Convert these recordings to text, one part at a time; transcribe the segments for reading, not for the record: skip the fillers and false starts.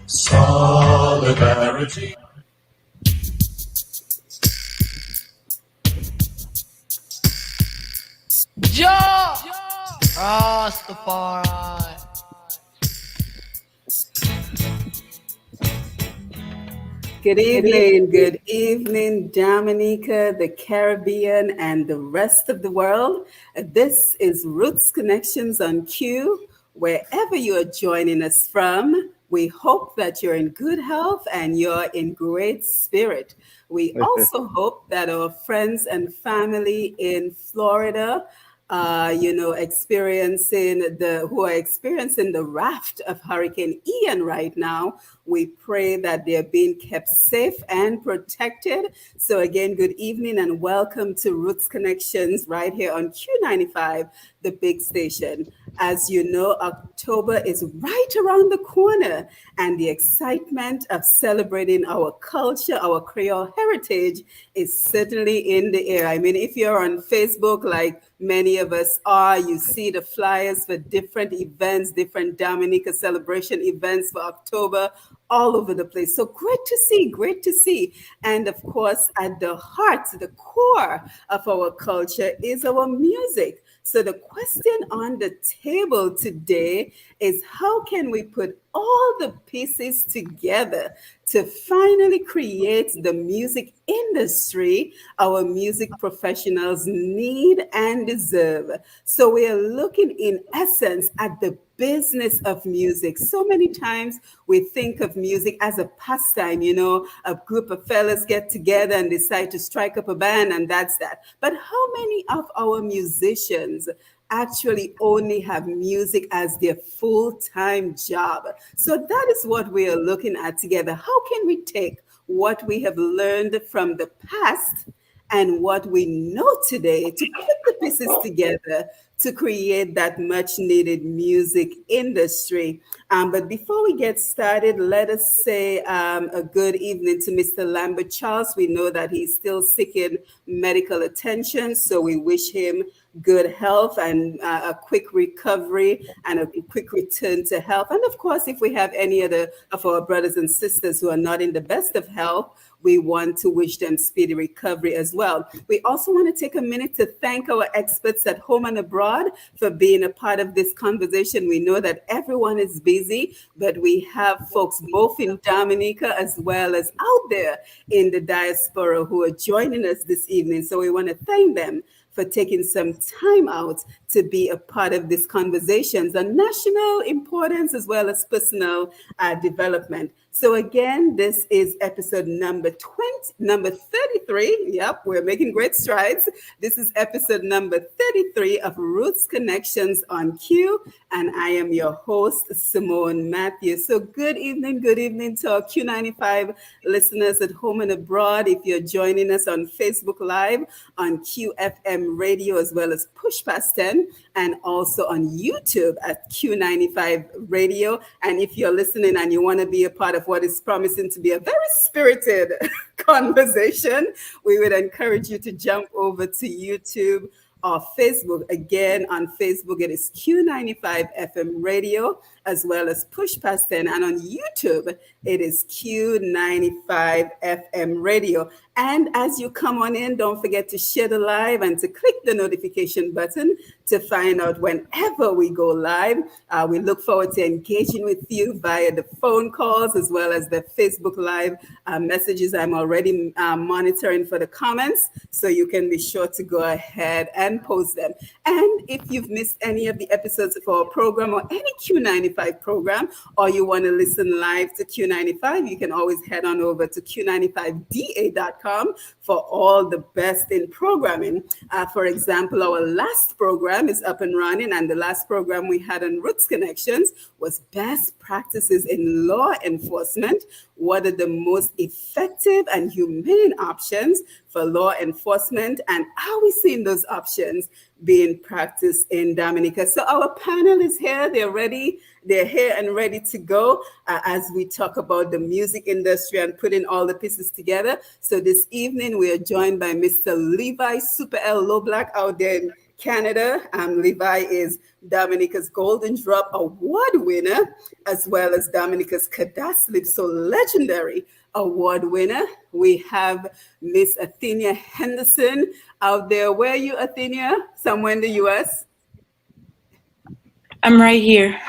Solidarity. Ja! Rastafari. Good evening, Dominica, the Caribbean, and the rest of the world. This is Roots Connections on Q. Wherever you are joining us from, we hope that you're in good health and you're in great spirit. We also hope that our friends and family in Florida experiencing who are experiencing the raft of Hurricane Ian right now. We pray that they're being kept safe and protected. So again, good evening and welcome to Roots Connections right here on Q95, the big station. As you know, October is right around the corner, and the excitement of celebrating our culture, our Creole heritage, is certainly in the air. I mean, if you're on Facebook, like many of us are, you see the flyers for different events, different Dominica celebration events for October all over the place. So great to see, great to see. And of course, at the heart, the core of our culture is our music. So the question on the table today is how can we put all the pieces together to finally create the music industry our music professionals need and deserve? So we are looking in essence at the business of music. So many times we think of music as a pastime, a group of fellas get together and decide to strike up a band and that's that. But how many of our musicians actually only have music as their full-time job? So that is what we are looking at together. How can we take what we have learned from the past and what we know today to put the pieces together to create that much needed music industry? But before we get started, let us say a good evening to Mr. Lambert Charles. We know that he's still seeking medical attention, so we wish him good health and a quick recovery and a quick return to health. And of course, if we have any other of our brothers and sisters who are not in the best of health, we want to wish them speedy recovery as well. We also want to take a minute to thank our experts at home and abroad for being a part of this conversation. We know that everyone is busy, but we have folks both in Dominica as well as out there in the diaspora who are joining us this evening. So we want to thank them for taking some time out to be a part of these conversations on national importance as well as personal development. So again, this is episode number 33. Yep, we're making great strides. This is episode number 33 of Roots Connections on Q, and I am your host, Simone Mathieu. So good evening to our Q95 listeners at home and abroad. If you're joining us on Facebook Live, on QFM Radio, as well as Push Past 10, and also on YouTube at Q95 Radio. And if you're listening and you want to be a part of what is promising to be a very spirited conversation, we would encourage you to jump over to YouTube or Facebook. Again, on Facebook, it is Q95 FM Radio, as well as Push Past 10. And on YouTube, it is Q95 FM Radio. And as you come on in, don't forget to share the live and to click the notification button to find out whenever we go live. We look forward to engaging with you via the phone calls as well as the Facebook Live messages. I'm already monitoring for the comments, so you can be sure to go ahead and post them. And if you've missed any of the episodes of our program or any Q95 program, or you want to listen live to Q95, you can always head on over to Q95DA.com for all the best in programming. For example, our last program is up and running, and the last program we had on Roots Connections was Best Practices in Law Enforcement. What are the most effective and humane options for law enforcement, and are we seeing those options being practiced in Dominica? So our panel is here. They're here and ready to go as we talk about the music industry and putting all the pieces together. So this evening we are joined by Mr. Levi Super L Loblack out there Canada. Levi is Dominica's Golden Drop Award winner, as well as Dominica's Calypso Legendary Award winner. We have Miss Athenia Henderson out there. Where are you, Athenia? Somewhere in the U.S.? I'm right here.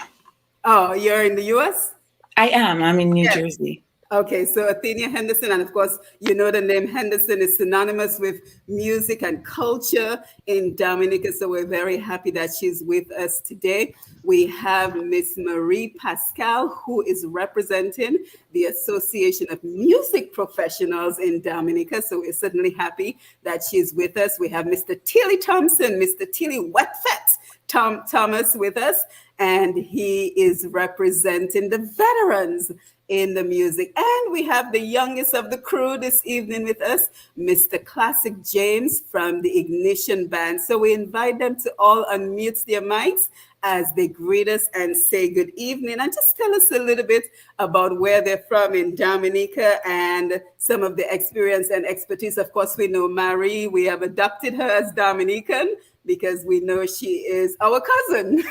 Oh, you're in the U.S.? I am. I'm in New Yes. Jersey. Okay, so Athenia Henderson, and of course, you know the name Henderson is synonymous with music and culture in Dominica. So we're very happy that she's with us today. We have Miss Marie Pascal, who is representing the Association of Music Professionals in Dominica. So we're certainly happy that she's with us. We have Mr. Tilly Thompson, Mr. Tilly Wetfet Thomas with us, and he is representing the veterans in the music. And we have the youngest of the crew this evening with us, Mr. Classic James from the Ignition Band. So we invite them to all unmute their mics as they greet us and say good evening, and just tell us a little bit about where they're from in Dominica and some of the experience and expertise. Of course, we know Marie, we have adopted her as Dominican because we know she is our cousin.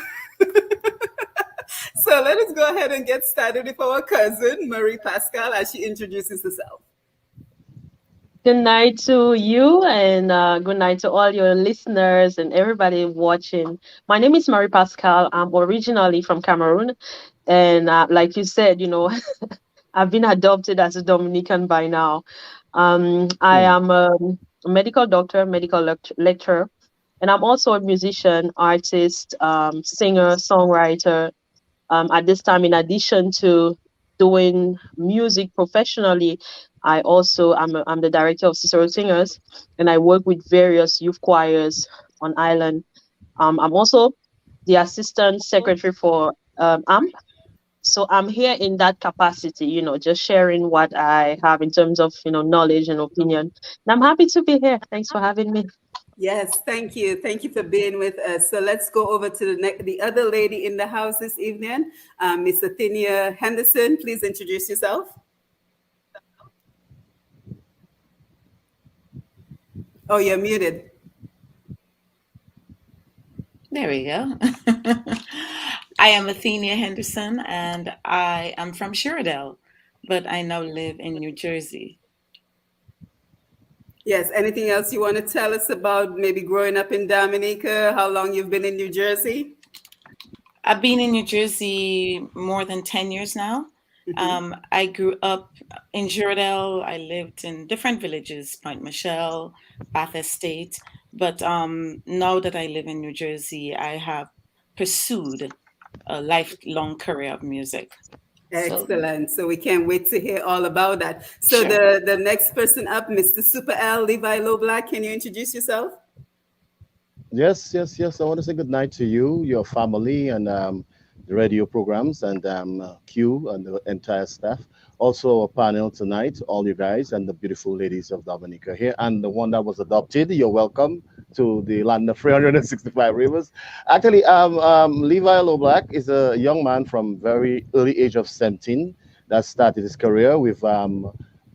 So let us go ahead and get started with our cousin, Marie Pascal, as she introduces herself. Good night to you, and good night to all your listeners and everybody watching. My name is Marie Pascal. I'm originally from Cameroon. And like you said, I've been adopted as a Dominican by now. I am a medical doctor, lecturer, and I'm also a musician, artist, singer, songwriter. At this time, in addition to doing music professionally, I'm the director of Cicero Singers, and I work with various youth choirs on island. I'm also the assistant secretary for AMP. So I'm here in that capacity, just sharing what I have in terms of, knowledge and opinion. And I'm happy to be here. Thanks for having me. Yes, thank you. Thank you for being with us. So let's go over to the other lady in the house this evening, Miss Athenia Henderson. Please introduce yourself. Oh, you're muted. There we go. I am Athenia Henderson, and I am from Shiradell, but I now live in New Jersey. Yes. Anything else you want to tell us about maybe growing up in Dominica, how long you've been in New Jersey? I've been in New Jersey more than 10 years now. I grew up in Shiradell. I lived in different villages, Point Michelle, Bath Estate. But now that I live in New Jersey, I have pursued a lifelong career of music. Excellent. So we can't wait to hear all about that. So Sure. the next person up, Mr. Super L, Levi Loblack, can you introduce yourself? Yes. I want to say good night to you, your family, and the radio programs, and Q and the entire staff. Also, a panel tonight, all you guys and the beautiful ladies of Dominica here, and the one that was adopted. You're welcome to the land of 365 rivers. Actually, Levi Loblack is a young man from very early age of 17 that started his career with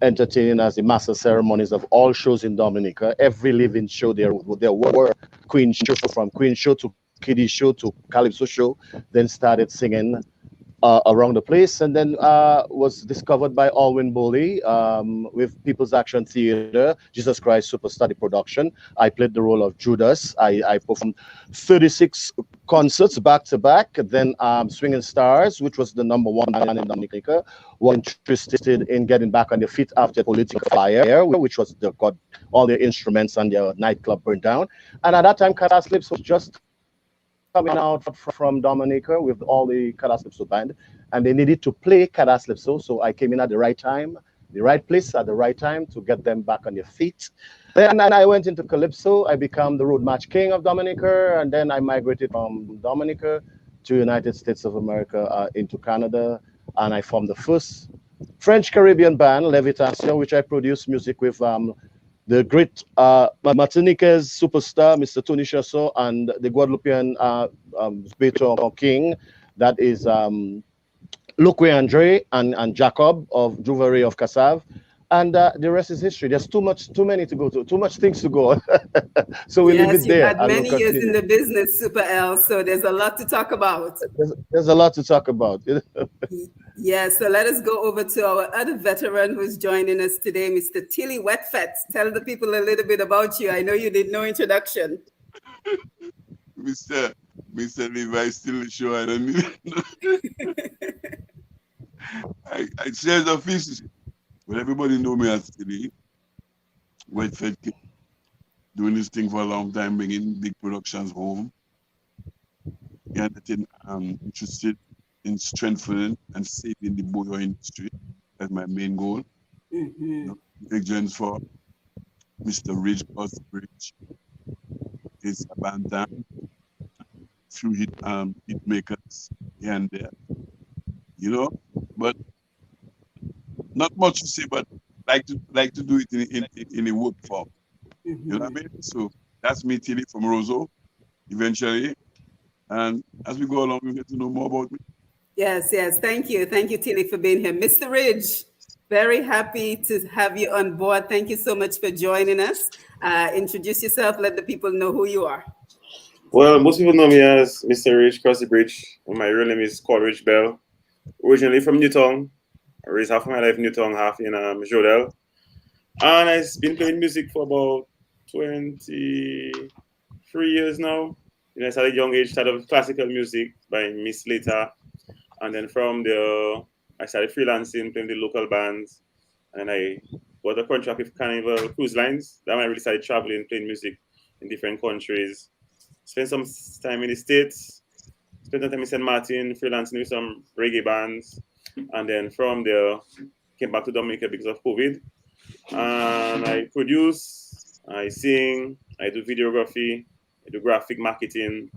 entertaining as the master ceremonies of all shows in Dominica. Every living show there were Queen show, from Queen show to Kiddie show to Calypso show. Then started singing around the place, and then was discovered by Alwyn Bowley with People's Action Theater, Jesus Christ Superstar the production. I played the role of Judas. I performed 36 concerts back to back. Then Swinging Stars, which was the #1 band in Dominica, were interested in getting back on their feet after political fire, which was got all their instruments and their nightclub burned down. And at that time, Calypso was just coming out from Dominica with all the Calypso band, and they needed to play Calypso. So I came in at the right time, the right place at the right time to get them back on their feet. Then I went into Calypso. I became the road march king of Dominica, and then I migrated from Dominica to United States of America into Canada, and I formed the first French Caribbean band, Levitation, which I produced music with the great Martiniquez superstar, Mr. Tony Chasso, and the Guadeloupean Beto King, that is Luque Andre and Jacob of Juvery of Cassav. and the rest is history. There's too many to go to, too much things to go. So we leave Yes, it you've there had and we'll many years in continue. the business, Super L, so there's a lot to talk about. There's a lot to talk about. Yeah, so let us go over to our other veteran who's joining us today, Mr. Tilly Wetfet. Tell the people a little bit about you. I know you did no introduction. Mr. Mr. Levi still show. I don't need. I share the fish, but everybody know me as Tilly. White Fed kid, doing this thing for a long time, bringing big productions home. And I think I'm interested in strengthening and saving the bouillon industry. That's my main goal. You know, big joints for Mr. Ridge Bridge. It's a bantam, few hit makers here and there, you know. But not much to say, but like to do it in a work form. You know what I mean? So that's me, Tilly from Roseau, eventually. And as we go along, we get to know more about me. Yes, yes. Thank you. Thank you, Tilly, for being here. Mr. Ridge, very happy to have you on board. Thank you so much for joining us. Introduce yourself. Let the people know who you are. Well, most people know me as Mr. Rich Cross the Bridge. My real name is Coleridge Bell. Originally from Newtown. I raised half of my life in Newtown, half in Jodel. And I've been playing music for about 23 years now. You know, I started at a young age, started with classical music by Miss Later. And then from there, I started freelancing, playing the local bands. And I got a contract with Carnival Cruise Lines. That's when I really started traveling, playing music in different countries. Spent some time in the States, spent some time in St. Martin, freelancing with some reggae bands. And then from there, came back to Dominica because of COVID. And I produce, I sing, I do videography, I do graphic marketing,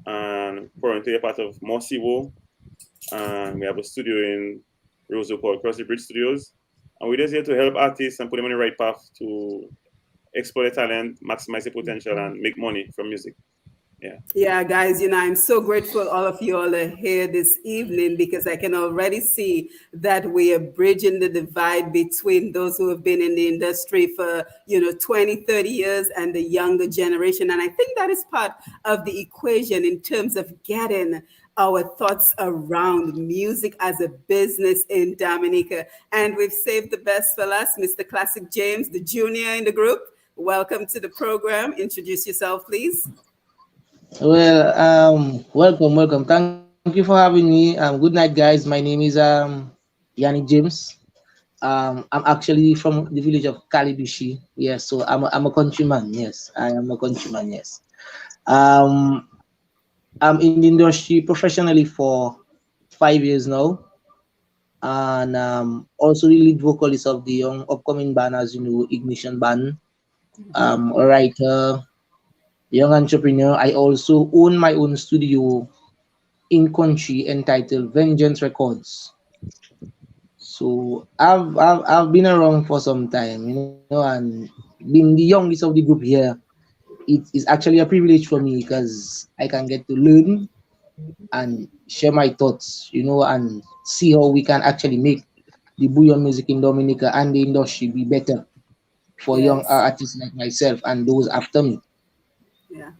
and currently a part of Mosiwo. And we have a studio in Roseau called Cross the Bridge Studios. And we're just here to help artists and put them on the right path to explore their talent, maximize their potential, and make money from music. Yeah. Yeah, guys, I'm so grateful all of you all are here this evening because I can already see that we are bridging the divide between those who have been in the industry for, 20, 30 years and the younger generation. And I think that is part of the equation in terms of getting our thoughts around music as a business in Dominica. And we've saved the best for last, Mr. Classic James, the junior in the group. Welcome to the program. Introduce yourself, please. Well, welcome. Thank you for having me. Good night, guys. My name is Yanic James. I'm actually from the village of Kalibishi. Yes, so I'm a countryman. Yes, I am a countryman. Yes. Um, I'm in the industry professionally for 5 years now, and also the lead vocalist of the young upcoming band, as you know, Ignition Band. A writer, young entrepreneur. I also own my own studio in country entitled Vengeance Records. So I've been around for some time, and being the youngest of the group here, it is actually a privilege for me because I can get to learn and share my thoughts, and see how we can actually make the bouillon music in Dominica and the industry be better for young Yes. artists like myself and those after me. Yeah.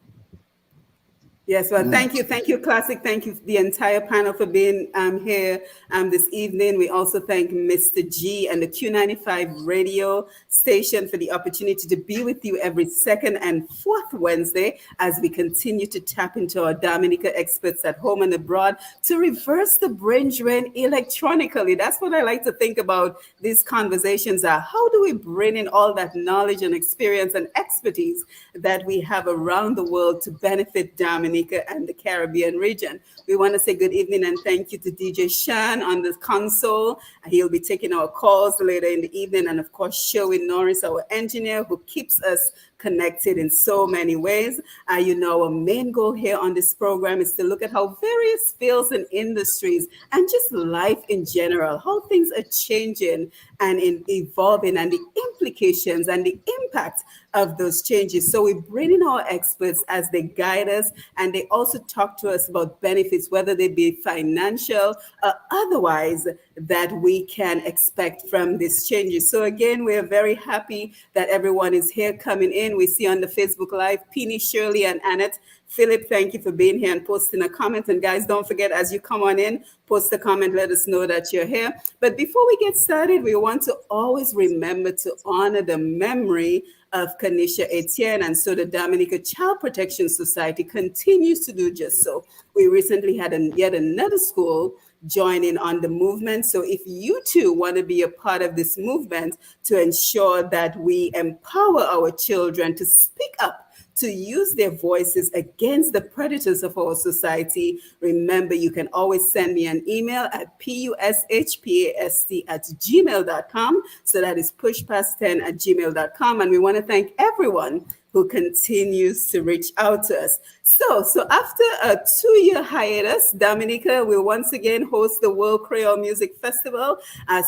Yes, well, Mm. thank you, Classic. Thank you, the entire panel, for being here this evening. We also thank Mr. G and the Q95 radio station for the opportunity to be with you every second and fourth Wednesday as we continue to tap into our Dominica experts at home and abroad to reverse the brain drain electronically. That's what I like to think about these conversations are. How do we bring in all that knowledge and experience and expertise that we have around the world to benefit Dominica and the Caribbean region? We want to say good evening and thank you to DJ Shan on the console. He'll be taking our calls later in the evening. And of course, Sherwin Norris, our engineer, who keeps us connected in so many ways. Our main goal here on this program is to look at how various fields and industries and just life in general, how things are changing and evolving, and the implications and the impact of those changes. So we bring in our experts as they guide us, and they also talk to us about benefits, whether they be financial or otherwise, that we can expect from these changes. So again, we're very happy that everyone is here coming in. We see on the Facebook Live, Peony, Shirley, and Annette. Philip, thank you for being here and posting a comment. And guys, don't forget, as you come on in, post a comment, let us know that you're here. But before we get started, we want to always remember to honor the memory of Kanisha Etienne. And so the Dominica Child Protection Society continues to do just so. We recently had yet another school join in on the movement. So if you too want to be a part of this movement to ensure that we empower our children to speak up, to use their voices against the predators of our society, remember, you can always send me an email at pushpast@gmail.com. So that is pushpast10@gmail.com. And we want to thank everyone who continues to reach out to us. So after a 2-year hiatus, Dominica will once again host the World Creole Music Festival.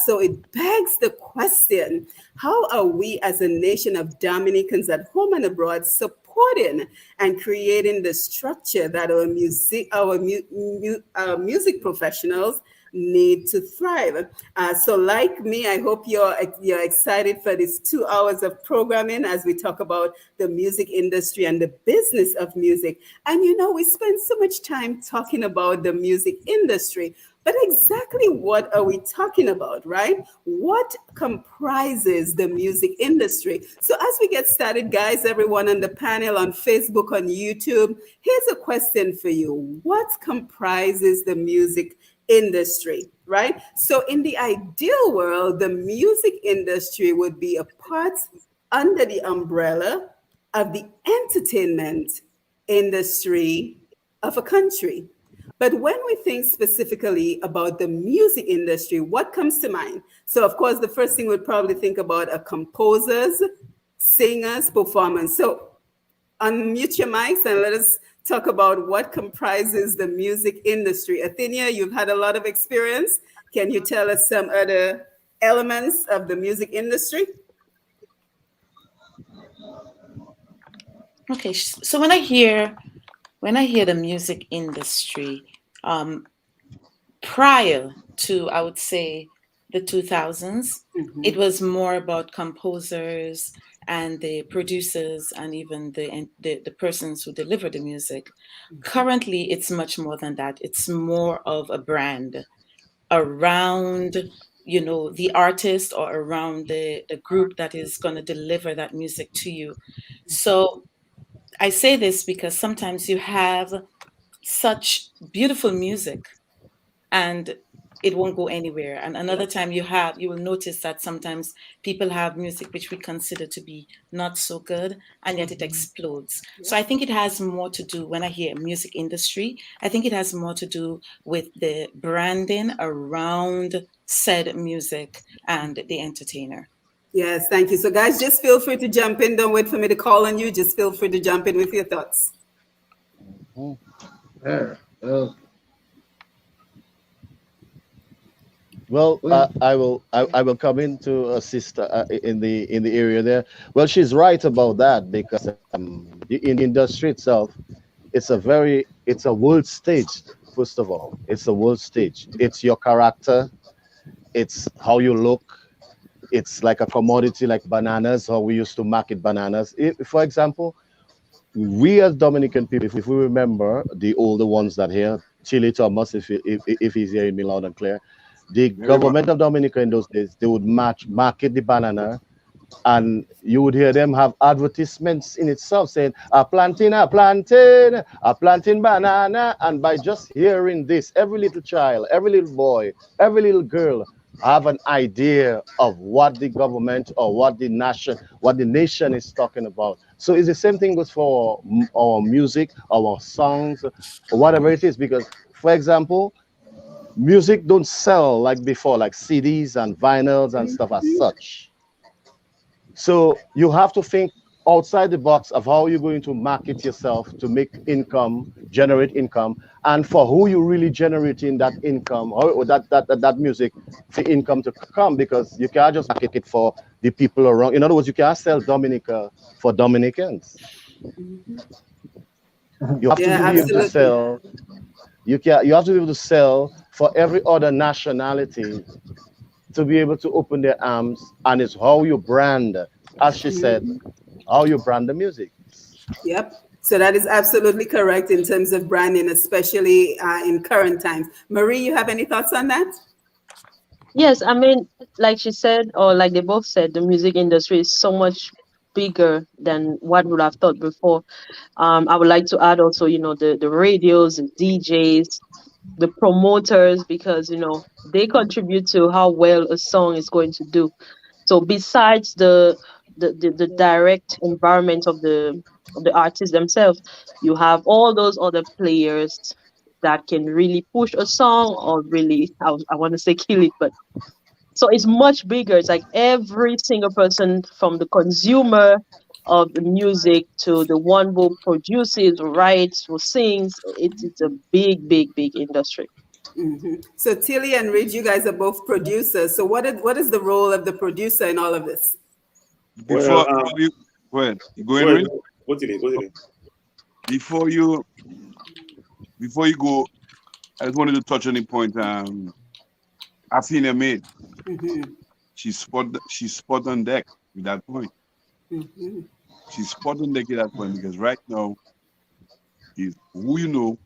So it begs the question, how are we as a nation of Dominicans at home and abroad supporting and creating the structure that our music professionals need to thrive? So like me, I hope you're excited for these 2 hours of programming as we talk about the music industry and the business of music. And we spend so much time talking about the music industry, but exactly what are we talking about, right? What comprises the music industry? So as we get started, guys, everyone on the panel, on Facebook, on YouTube, here's a question for you. What comprises the music industry, right? So in the ideal world, the music industry would be a part under the umbrella of the entertainment industry of a country. But when we think specifically about the music industry, what comes to mind? So of course, the first thing we'd probably think about are composers, singers, performers. So unmute your mics and let us talk about what comprises the music industry. Athenia, you've had a lot of experience. Can you tell us some other elements of the music industry? Okay, so when I hear the music industry, prior to, I would say, the 2000s, it was more about composers and the producers and even the persons who deliver the music. Currently, it's much more than that. It's more of a brand around the artist or around the group that is going to deliver that music to you. So I say this because sometimes you have such beautiful music and it won't go anywhere. And another time you will notice that sometimes people have music which we consider to be not so good, and yet it explodes. So I think it has more to do, when I hear music industry, I think it has more to do with the branding around said music and the entertainer. Yes, thank you. So guys, just feel free to jump in. Don't wait for me to call on you. Just feel free to jump in with your thoughts. Well, I will come in to assist in the area there. Well, she's right about that, because in the industry itself, it's a world stage. First of all, it's a world stage. It's your character, it's how you look. It's like a commodity, like bananas, how we used to market bananas. For example, we as Dominican people, if we remember the older ones that here, Chile Thomas, if he's hearing me loud and clear, the government of Dominica in those days, they would market the banana, and you would hear them have advertisements in itself saying, a planting banana. And by just hearing this, every little child, every little boy, every little girl have an idea of what the government or what the nation is talking about. So it's the same thing goes for our music, our songs, or whatever it is. Because, for example, music don't sell like before, like CDs and vinyls and stuff as such. So you have to think outside the box of how you're going to market yourself to make income, generate income, and for who you really generating that income or that music for income to come, because you can't just market it for the people around. In other words, you can't sell Dominica for Dominicans. You have to Yeah, be able to absolutely. sell. You have to be able to sell for every other nationality to be able to open their arms, and it's how you brand, as she said, how you brand the music. Yep. So that is absolutely correct in terms of branding, especially in current times. Marie, you have any thoughts on that? Yes, I mean, like she said, or like they both said, the music industry is so much bigger than what we would have thought before. I would like to add also, the radios, the DJs, the promoters, because they contribute to how well a song is going to do. So besides the direct environment of the artists themselves, you have all those other players that can really push a song or really, I want to say kill it, but so it's much bigger. It's like every single person, from the consumer of the music to the one who produces, writes, who sings. It's a big, big, big industry. So Tilly and Ridge, you guys are both producers. So what is the role of the producer in all of this? Well, Before you go ahead, you go in, go ahead, Ray. go to it, go to it. Before you before you go, I just wanted to touch on the point Athenia made. She's spot on deck with that point. She's spot on deck with that point, because right now is who you know,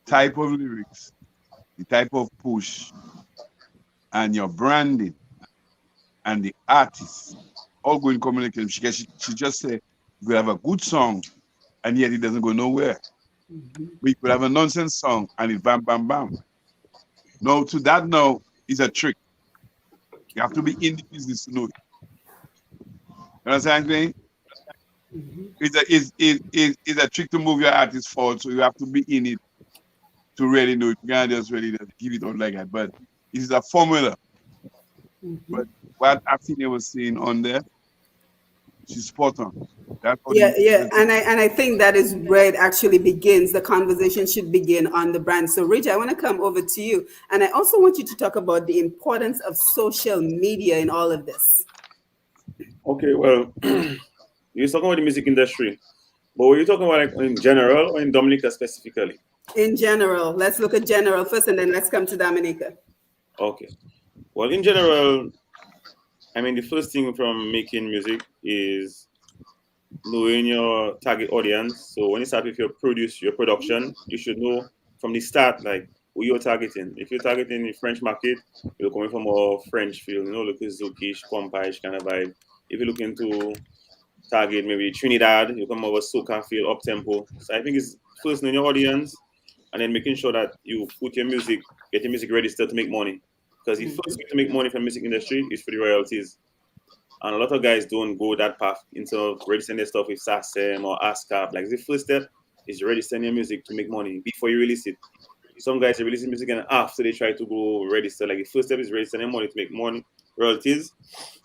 type of lyrics, the type of push, and your branding, and the artist all going communication. She just said you could have a good song and yet it doesn't go nowhere. We could have a nonsense song and it bam bam bam. No, to that now is a trick. You have to be in the business to know it. You understand what I'm saying? It's a trick to move your artist forward, so you have to be in it to really know it. You can't just really just give it out like that. But it's a formula. But what Athenia was saying on there, she's spot on. That's how Yeah, yeah, the and I think that is where it actually begins. The conversation should begin on the brand. So, Rich, I want to come over to you, and I also want you to talk about the importance of social media in all of this. Okay, well, you're talking about the music industry, but were you talking about like in general or in Dominica specifically? In general, let's look at general first, and then let's come to Dominica. Okay. Well, in general, I mean, the first thing from making music is knowing your target audience. So when you start with your production, you should know from the start like who you're targeting. If you're targeting the French market, you're coming from a French field, look at Zoukish, Pompage kind of vibe. If you're looking to target maybe Trinidad, you come over soca feel up tempo. So I think it's first knowing your audience and then making sure that you put your music, get your music registered to make money. Because the first way to make money from the music industry is for the royalties. And a lot of guys don't go that path instead of registering their stuff with SASM or ASCAP. Like the first step is registering your music to make money before you release it. Some guys are releasing music and after they try to go register. Like the first step is registering your money to make money, royalties.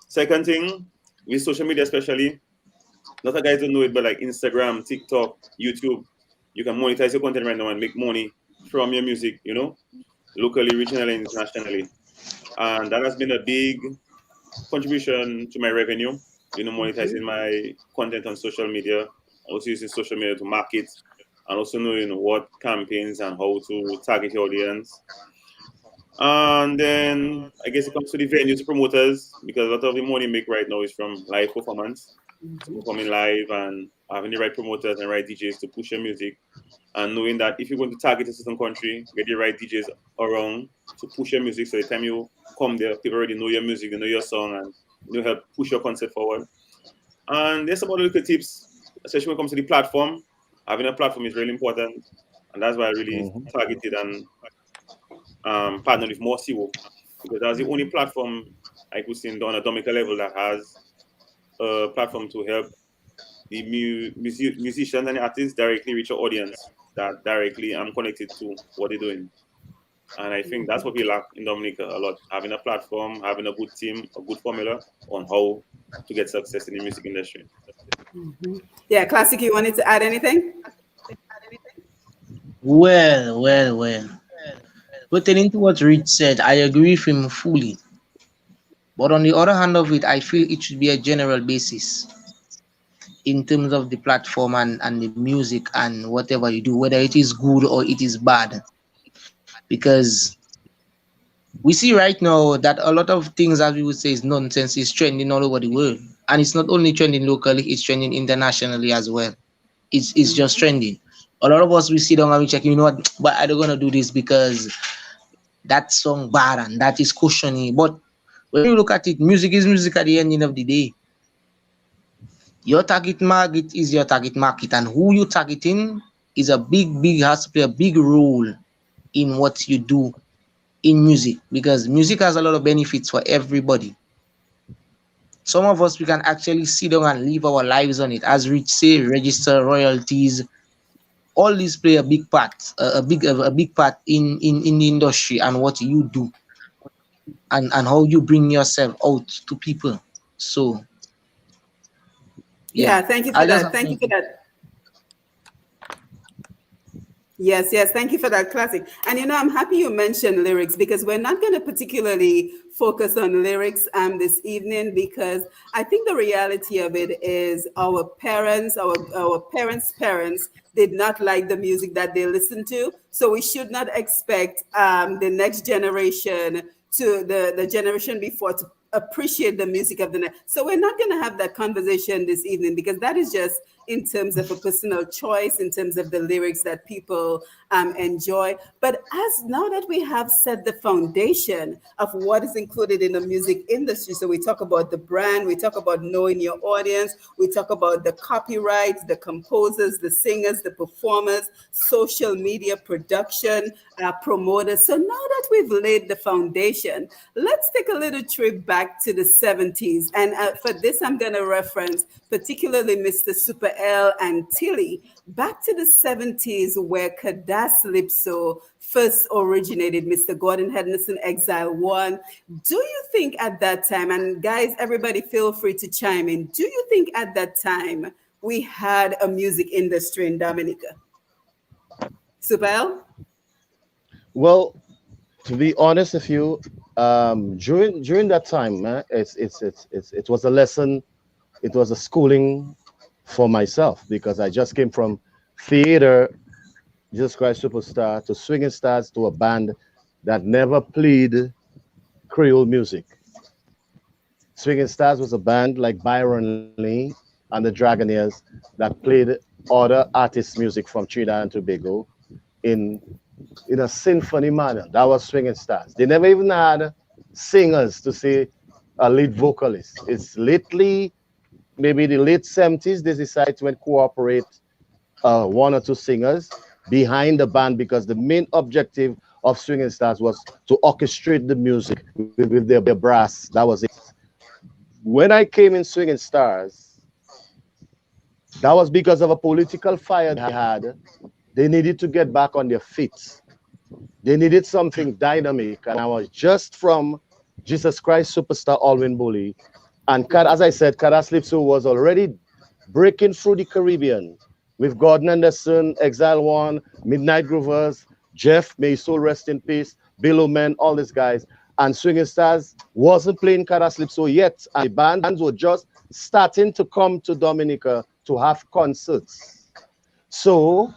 Second thing, with social media especially, a lot of guys don't know it, but like Instagram, TikTok, YouTube, you can monetize your content right now and make money from your music, locally, regionally, internationally. And that has been a big contribution to my revenue, monetizing my content on social media, also using social media to market, and also knowing what campaigns and how to target your audience. And then I guess it comes to the venues, promoters, because a lot of the money make right now is from live performance. So performing live and having the right promoters and right DJs to push your music, and knowing that if you're going to target a certain country, get the right DJs around to push your music. So the time you come there, people already know your music, they know your song, and help push your concept forward. And there's some other little tips, especially when it comes to the platform. Having a platform is really important, and that's why I really targeted and partnered with more Siwo, because that's the only platform I could see on a Dominica level that has a platform to help the musicians and the artists directly reach your audience that directly I'm connected to what they're doing. And I think that's what we lack in Dominica a lot. Having a platform, having a good team, a good formula on how to get success in the music industry. Yeah, Classic, you wanted to add anything? Well. Pertaining to what Rich said, I agree with him fully. But on the other hand of it, I feel it should be a general basis in terms of the platform and the music and whatever you do, whether it is good or it is bad. Because we see right now that a lot of things, as we would say, is nonsense, is trending all over the world. And it's not only trending locally, it's trending internationally as well. It's just trending. A lot of us, we sit down and we check, you know what, but I don't gonna do this because that song bad and that is cushiony. But when you look at it, music is music at the ending of the day. Your target market is your target market, and who you targeting is a big has to play a big role in what you do in music, because music has a lot of benefits for everybody. Some of us, we can actually sit down and live our lives on it. As Rich say, register royalties. All these play a big part, a big part in the industry and what you do and how you bring yourself out to people. So yeah, Yeah, thank you for I just that. have Thank you to. for that. Yes, thank you for that, Classic. And I'm happy you mentioned lyrics, because we're not going to particularly focus on lyrics this evening, because I think the reality of it is our parents, our parents' parents did not like the music that they listened to. So we should not expect the next generation to the generation before to appreciate the music of the night. So we're not going to have that conversation this evening, because that is just in terms of a personal choice, in terms of the lyrics that people enjoy. But as now that we have set the foundation of what is included in the music industry, so we talk about the brand, we talk about knowing your audience, we talk about the copyrights, the composers, the singers, the performers, social media production, promoters. So now that we've laid the foundation, let's take a little trip back to the 70s. And for this, I'm going to reference particularly Mr. Super L and Tilly, back to the 70s, where Calypso first originated, Mr. Gordon Henderson, Exile 1. Do you think at that time, and guys, everybody feel free to chime in, do you think at that time we had a music industry in Dominica? Super L? Well, to be honest with you, during that time, it was a lesson. It was a schooling for myself, because I just came from theater, Jesus Christ Superstar, to Swinging Stars, to a band that never played Creole music. Swinging Stars was a band like Byron Lee and the Dragonaires that played other artists' music from Trinidad and Tobago in in a symphony manner. That was Swinging Stars. They never even had singers to say a lead vocalist. It's lately, maybe the late 70s, they decided to incorporate one or two singers behind the band, because the main objective of Swinging Stars was to orchestrate the music with their brass. That was it. When I came in Swinging Stars, that was because of a political fire they had. They needed to get back on their feet. They needed something dynamic, and I was just from Jesus Christ Superstar Alwyn Bully. And as I said, Calypso was already breaking through the Caribbean with Gordon Henderson, Exile One, Midnight Groovers, Jeff, may his soul rest in peace, Bill Men, all these guys. And Swinging Stars wasn't playing Calypso yet, and the bands were just starting to come to Dominica to have concerts. So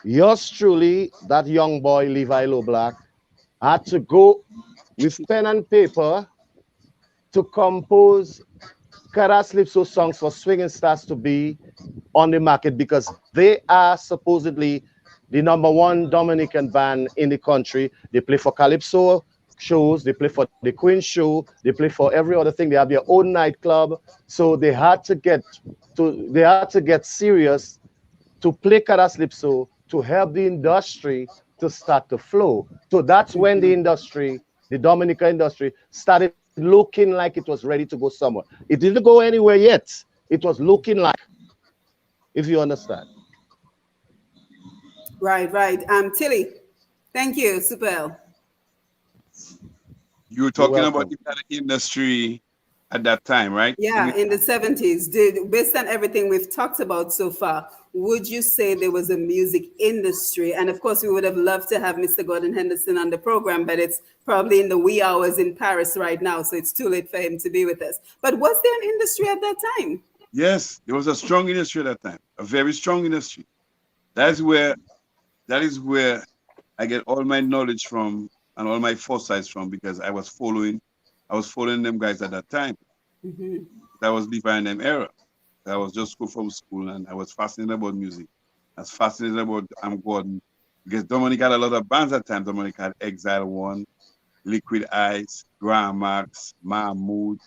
yours truly, that young boy, Levi Loblack, had to go with pen and paper to compose Calypso songs for Swinging Stars to be on the market, because they are supposedly the #1 Dominican band in the country. They play for Calypso shows, they play for the Queen show, they play for every other thing. They have their own nightclub. So they had to get serious to play Calypso to help the industry to start to flow. So that's when the industry, the Dominica industry, started looking like it was ready to go somewhere. It didn't go anywhere yet. It was looking like, if you understand. Right. Tilly, thank you, Super L. You were You're talking about welcome. the kind of industry at that time, right? Yeah, in the 70s. Based on everything we've talked about so far, would you say there was a music industry? And of course, we would have loved to have Mr. Gordon Henderson on the program, but it's probably in the wee hours in Paris right now, so it's too late for him to be with us. But was there an industry at that time? Yes, there was a strong industry at that time, a very strong industry. That is where that is where I get all my knowledge from and all my foresights from because I was following them guys at that time. Hmm. That was Levi and them era. I was just school from school and I was fascinated about music. I was fascinated about Gordon because Dominic had a lot of bands at that time. Dominic had Exile One, Liquid Ice, Grand Max, Mahmood,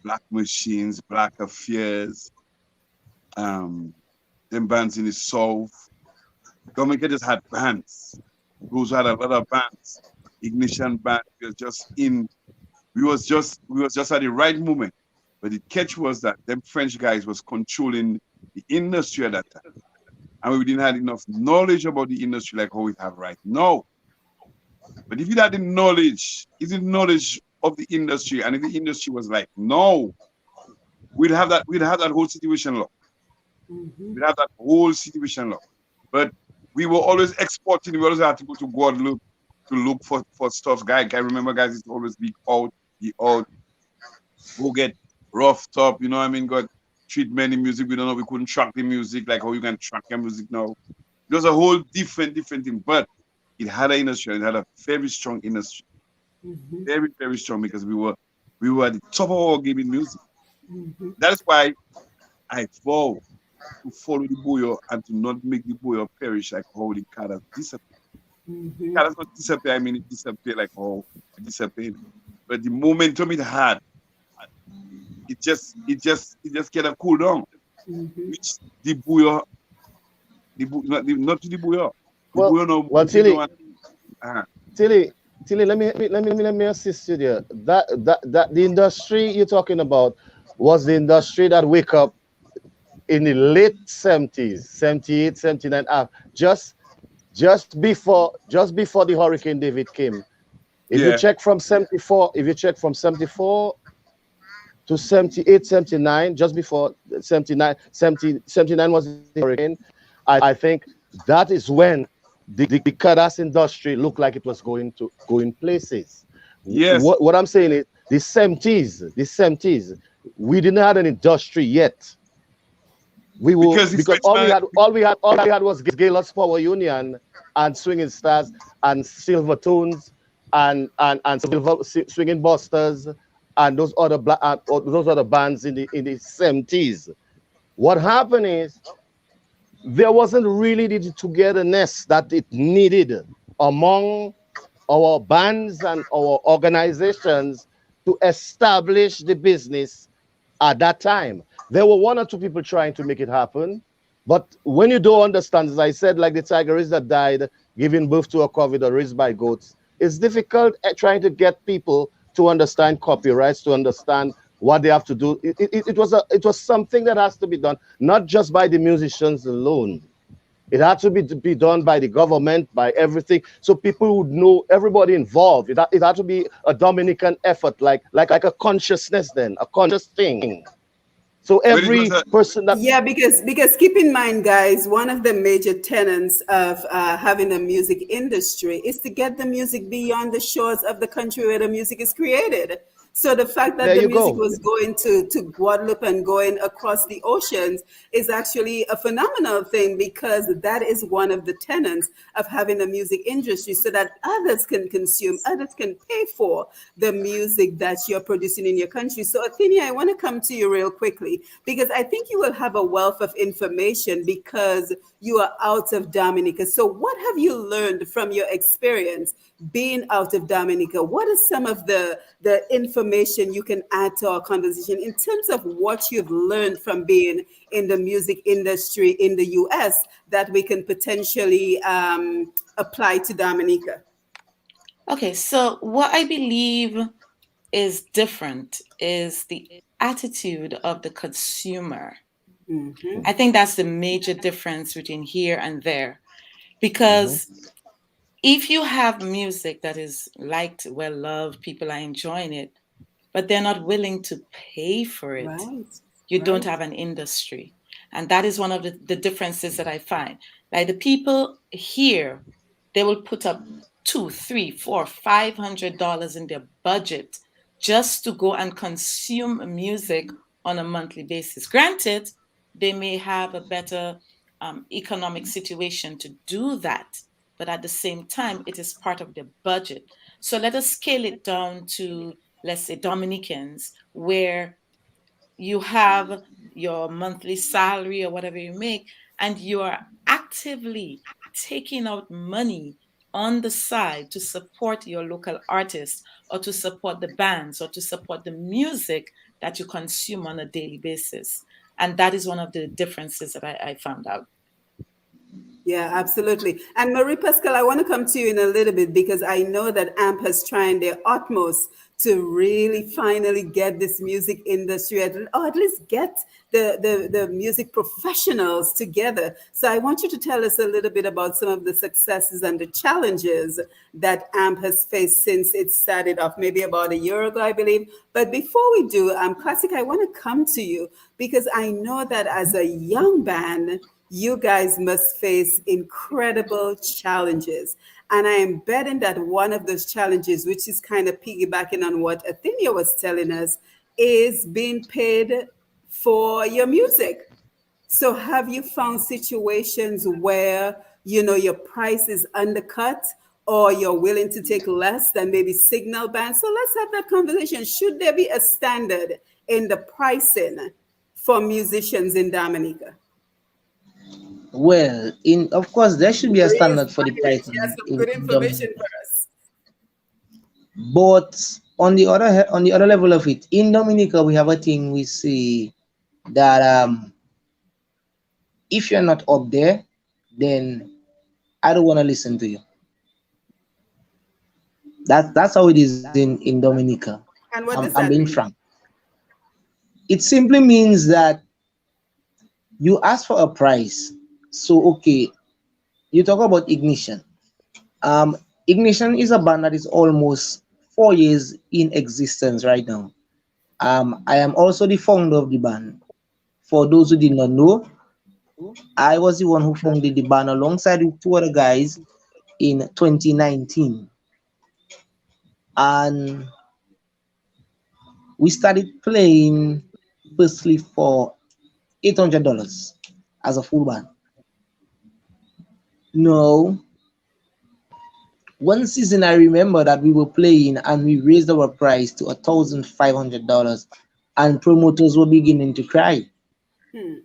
Black Machines, Black Affairs, um, them bands in the South. Dominic just had bands. Those had a lot of bands. Ignition band. We was just at the right moment. But the catch was that them French guys was controlling the industry at that time. And we didn't have enough knowledge about the industry like how we have right now. But if you had the knowledge, of the industry, and if the industry was like, no, we'd have that whole situation locked. Hmm. We'd have that whole situation locked. But we were always exporting, we always had to go to Guadeloupe to look for stuff. Guy, I remember guys used to always be out, go get roughed up, you know what I mean? Got treat many music. We don't know, we couldn't track the music like how you can track your music now. It was a whole different thing. But it had an industry, it had a very strong industry. Hmm. Very, very strong because we were at the top of our game in music. Hmm. That is why I vow to follow the boyo and to not make the boyo perish like how the cat has disappeared. The Hmm. cat has not disappeared, I mean it disappeared like how it disappeared. But the momentum it had, it just get a cool down. Hmm. Which the boyo, not to the boyo. The Well, boyo no well, moving Tilly, on. Uh-huh. Tilly, let me assist you there. That the industry you're talking about was the industry that wake up in the late 70s, 78, 79, just before the Hurricane David came. If you Yeah, check from 74, if you check from 74 to 78, 79, just before 79, 79 was the hurricane. I think that is when the Kadas industry looked like it was going places. yes. What I'm saying is the 70s, we didn't have an industry yet. We were Because the because Frenchman, all we had was Gaylord's Power Union and Swinging Stars and Silver Tunes and Swinging Busters and those other bands in the 70s. What happened is there wasn't really the togetherness that it needed among our bands and our organizations to establish the business at that time. There were one or two people trying to make it happen. But when you don't understand, as I said, like the tigeress that died giving birth to a COVID or raised by goats, it's difficult at trying to get people to understand copyrights, to understand what they have to do. It was something that has to be done, not just by the musicians alone. It had to be done by the government, by everything, so people would know everybody involved. It had to be a Dominican effort, like a consciousness, then a conscious thing. So but it was every a person that Yeah, because keep in mind, guys, one of the major tenets of having a music industry is to get the music beyond the shores of the country where the music is created. So the fact that there the you music go. was going to Guadeloupe and going across the oceans is actually a phenomenal thing because that is one of the tenets of having a music industry so that others can consume, others can pay for the music that you're producing in your country. So Athenia, I want to come to you real quickly because I think you will have a wealth of information because you are out of Dominica. So what have you learned from your experience being out of Dominica? What is some of the information you can add to our conversation in terms of what you've learned from being in the music industry in the US that we can potentially apply to Dominica? Okay, so what I believe is different is the attitude of the consumer. Hmm. I think that's the major difference between here and there. Mhm. Because if you have music that is liked, well loved, people are enjoying it, but they're not willing to pay for it. Right. You don't Right. have an industry. And that is one of the differences that I find. Like the people here, they will put up two, three, four, $500 in their budget just to go and consume music on a monthly basis. Granted, they may have a better economic situation to do that, but at the same time, it is part of their budget. So let us scale it down to, let's say, Dominicans, where you have your monthly salary or whatever you make, and you are actively taking out money on the side to support your local artists or to support the bands or to support the music that you consume on a daily basis. And that is one of the differences that I found out. Yeah, absolutely. And Marie Pascal, I want to come to you in a little bit because I know that AMP has tried their utmost to really finally get this music industry, or at least get the music professionals together. So I want you to tell us a little bit about some of the successes and the challenges that AMP has faced since it started off, maybe about a year ago, I believe. But before we do, Classic, I want to come to you because I know that as a young band, you guys must face incredible challenges. And I am betting that one of those challenges, which is kind of piggybacking on what Athenia was telling us, is being paid for your music. So have you found situations where, your price is undercut or you're willing to take less than maybe signal bands? So let's have that conversation. Should there be a standard in the pricing for musicians in Dominica? Well, in of course there should be a Marie is standard for the smiling. She has pricing some in good information Dominica. for us. But on the other level of it, in Dominica we have a thing we say that if you're not up there, then I don't want to listen to you. That's how it is in Dominica. And what does I'm that being mean? frank. It simply means that you ask for a price. So okay, you talk about Ignition. Um, Ignition is a band that is almost 4 years in existence right now. I am also the founder of the band. For those who did not know, I was the one who founded the band alongside with two other guys in 2019. And we started playing firstly for $800 as a full band. No, one season I remember that we were playing and we raised our price to $1,500, and promoters were beginning to cry. Hmm.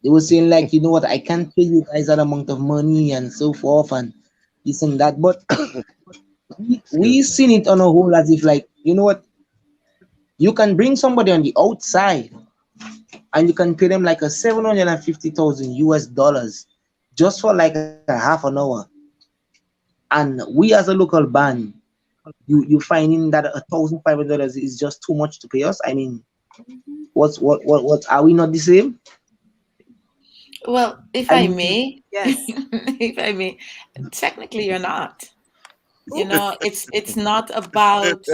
They were saying like, you know what, I can't pay you guys that amount of money and so forth and this and that. But Excuse we me. seen it on a whole as if like, you know what, you can bring somebody on the outside and you can pay them like a 750,000 US dollars just for like a half an hour. And we as a local band, you finding that $1,500 is just too much to pay us? I mean, what are we not the same? Well, if I And may, Yes. if I may, technically you're not. You Oops. know, it's not about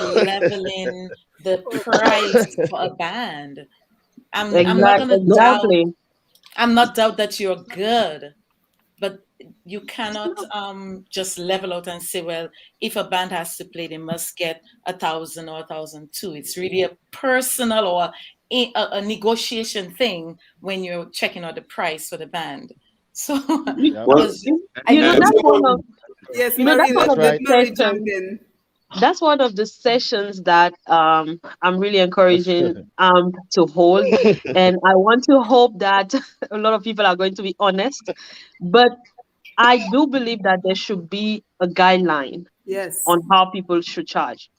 leveling the price for a band. I'm not gonna no, doubt Exactly. I'm not doubt that you're good, but you cannot just level out and say, well, if a band has to play, they must get 1,000 or 1,002. It's really a personal or a negotiation thing when you're checking out the price for the band. So Yep. I Well, was I You know, just and that's one so of Yes, you know Marie, that's one That's let, of the let right. Marie jump sessions. in. That's one of the sessions that I'm really encouraging to hold, and I want to hope that a lot of people are going to be honest. But I do believe that there should be a guideline Yes. on how people should charge.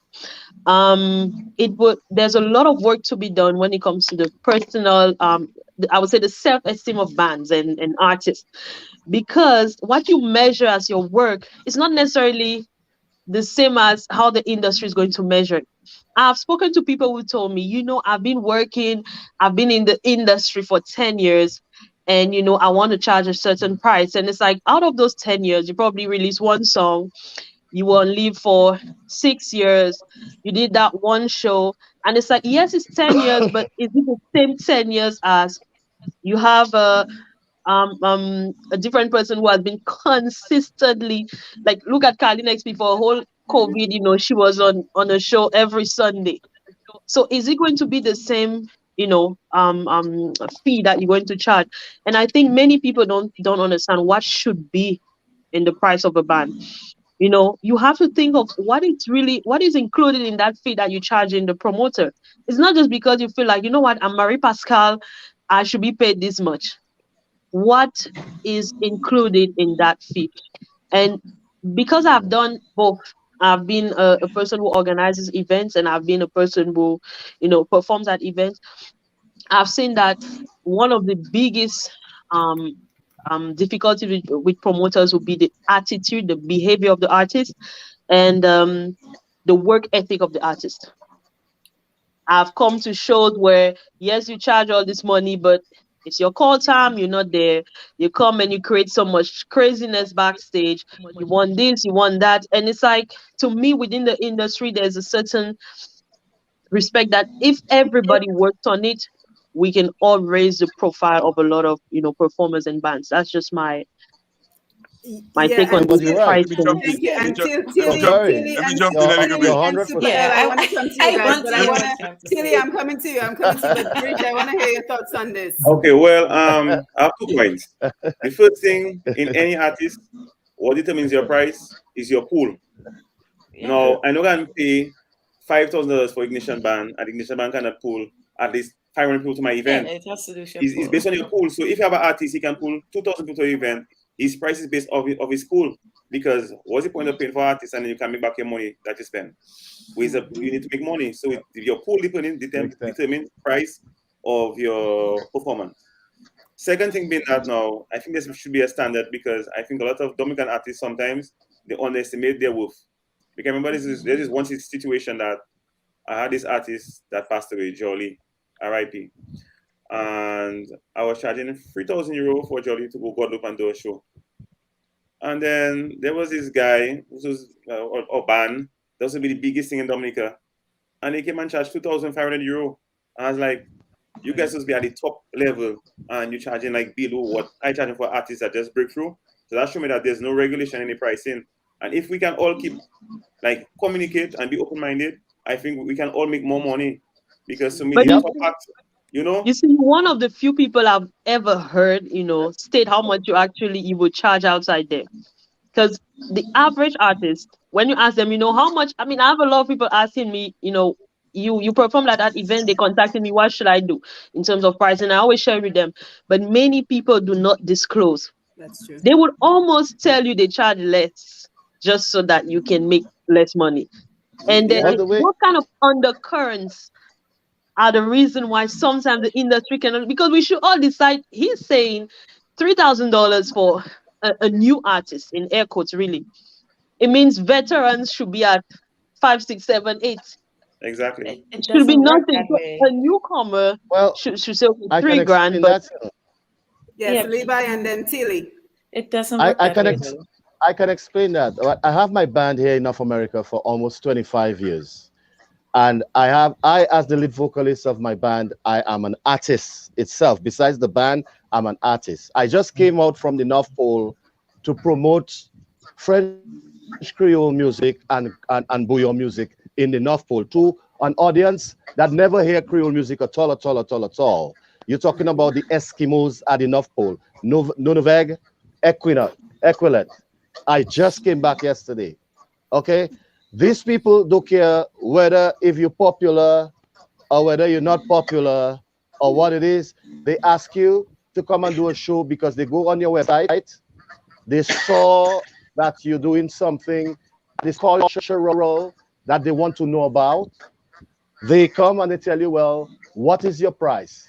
It would There's a lot of work to be done when it comes to the personal I would say the self-esteem of bands and artists, because what you measure as your work is not necessarily the same as how the industry is going to measure it. I've spoken to people who told me, I've been in the industry for 10 years, and I want to charge a certain price. And it's like, out of those 10 years, you probably release one song, You were on leave for 6 years. You did that one show, and it's like, yes, it's 10 years, but is it the same 10 years as you have a different person who has been consistently, like, look at Carly next before a whole COVID, she was on a show every Sunday. So is it going to be the same, fee that you're going to charge? And I think many people don't understand what should be in the price of a band. You have to think of what is included in that fee that you charge in the promoter. It's not just because you feel like, you know what, I'm Marie Pascal, I should be paid this much. What is included in that fee? And because I've done both, I've been a person who organizes events, and I've been a person who, performs at events. I've seen that one of the biggest um, difficulty with promoters will be the attitude, the behavior of the artist, and the work ethic of the artist. I've come to shows where, yes, you charge all this money, but it's your call time, you're not there. You come and you create so much craziness backstage. You want this, you want that. And it's like, to me, within the industry, there's a certain respect that if everybody works on it, we can all raise the profile of a lot of, performers and bands. That's just my take Yeah, on and this But you're right. Tilly, Let me jump pricing. in. thank you. Let me And jump, You're very. Tilly let me and jump in a little You're bit. Tilly and 100%. Yeah, Supergirl, I want to come to you I guys, want but to I hear want what you to, have to Tilly, say. I'm coming to you. I'm coming to you. But Bridge, I want to hear your thoughts on this. Okay, well, I have 2 points. The first thing in any artist, what determines your price is your pool. Yeah. Now, I know I can pay $5,000 for Ignition Band, and Ignition Band cannot pull at least 500 people to my Yeah, event. it has to do with your It's pool. based on your pool. So if you have an artist, he can pull 2,000 people to your event. His price is based of his pool. Because what's the point of paying for artists and then you can make back your money that you spend? You need to make money. So if your pool determines price of your performance. Second thing being that now, I think this should be a standard because I think a lot of Dominican artists sometimes they underestimate their worth. Because remember, there is one situation that I had this artist that passed away, Jolly, R.I.P. And I was charging €3,000 for Jolly to go Guadeloupe and do a show. And then there was this guy who was Oban, that was to be the biggest thing in Dominica, and he came and charged €2,500. And I was like, you guys must be at the top level, and you're charging like below what I charging for artists that just break through. So that showed me that there's no regulation in the pricing. And if we can all keep communicate and be open-minded, I think we can all make more money. Because to me, But the Yep. top act, you know, you see, one of the few people I've ever heard, state how much you would charge outside there. Because the average artist, when you ask them, how much, I mean, I have a lot of people asking me, you performed at that event, they contacted me, what should I do in terms of pricing? I always share with them. But many people do not disclose. That's true. They would almost tell you they charge less just so that you can make less money. And then Well, Yeah. the way what kind of undercurrents are the reason why sometimes the industry cannot, because we should all decide. He's saying $3,000 for a new artist, in air quotes, really. It means veterans should be at 5, 6, 7, 8. exactly. It Should be doesn't work nothing. that So a way. newcomer well, should say, okay, I can 3 grand, explain but that. Yes, Yeah, Levi and then Tilly. it doesn't I, work I that can way ex- though. I can explain that. I have my band here in North America for almost 25 years. And I as the lead vocalist of my band, I am an artist itself. Besides the band, I'm an artist. I just came out from the North Pole to promote French Creole music and Bouillon music in the North Pole to an audience that never hear Creole music at all, at all, at all, at all. You're talking about the Eskimos at the North Pole, Nunaveg, Equilet. I just came back yesterday. Okay, these people don't care whether if you're popular or whether you're not popular or what it is. They ask you to come and do a show because they go on your website, they saw that you're doing something that is cultural that they want to know about. They come and they tell you, well, what is your price?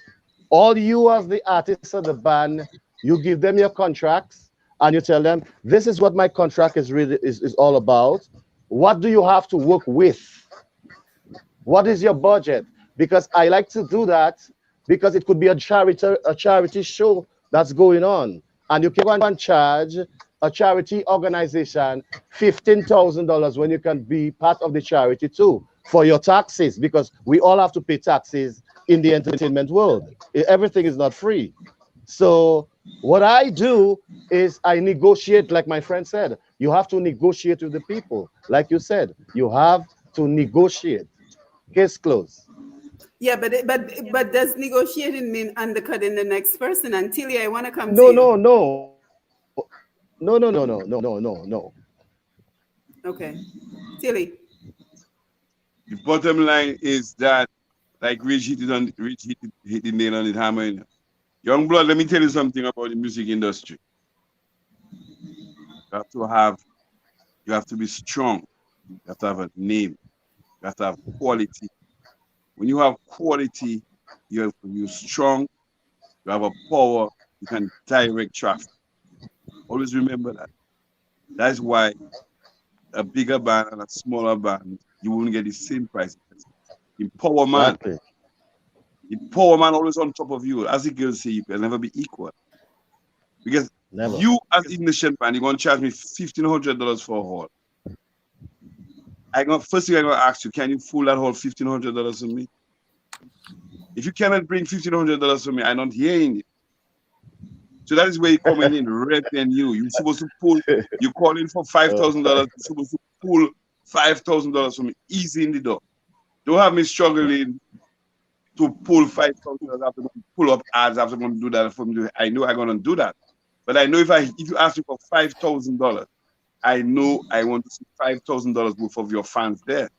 All you as the artist of the band, you give them your contracts and you tell them, this is what my contract is all about. What do you have to work with? What is your budget? Because I like to do that because it could be a charity show that's going on. And you can go and charge a charity organization $15,000 when you can be part of the charity too for your taxes, because we all have to pay taxes in the entertainment world. Everything is not free. So what I do is I negotiate, like my friend said. You have to negotiate with the people. Like you said, you have to negotiate. Case closed. Yeah, but does negotiating mean undercutting the next person? And Tilly, I want to come to No, you. no, no. No. Okay, Tilly. The bottom line is that, like Rich hit the nail on the hammer. Young blood, let me tell you something about the music industry. You have to have, you have to be strong. You have to have a name. You have to have quality. When you have quality, you're strong. You have a power. You can direct traffic. Always remember that. That's why a bigger band and a smaller band, you won't get the same price. Empowerment. Exactly. Empowerment always on top of you. As the girls say, you can never be equal. Because Never. you, as Ignition band, you're going to charge me $1,500 for a hall. First thing I'm going to ask you, can you fool that whole $1,500 for me? If you cannot bring $1,500 for me, I'm not hearing it. So that is where you're coming in, revenue. You're supposed to pull, you call in for $5,000, you're supposed to pull $5,000 from me, easy in the door. Don't have me struggling to pull $5,000 after pull up ads after I'm going to do that for me. I know I'm going to do that. But I know if you ask me for $5,000, I know I want to see $5,000 worth of your fans there.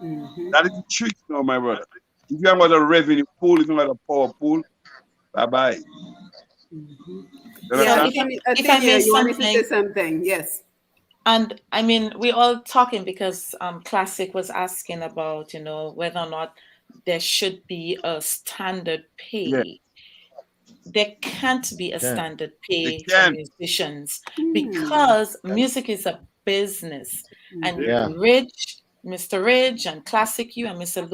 Mm-hmm. That is the trick, you know, my brother. If you have got a revenue pool, if you have got a power pool, bye-bye. Mm-hmm. You Yeah, understand? if I may Athenia, you wanted to say something, something? Yes. and I mean, we're all talking because Classic was asking about, whether or not there should be a standard Yeah, pay. There can't be a Can. standard they pay for can. musicians Hmm. because music is a business. And Mm-hmm. Yeah. Mr. Ridge, and Classic You, and Mr.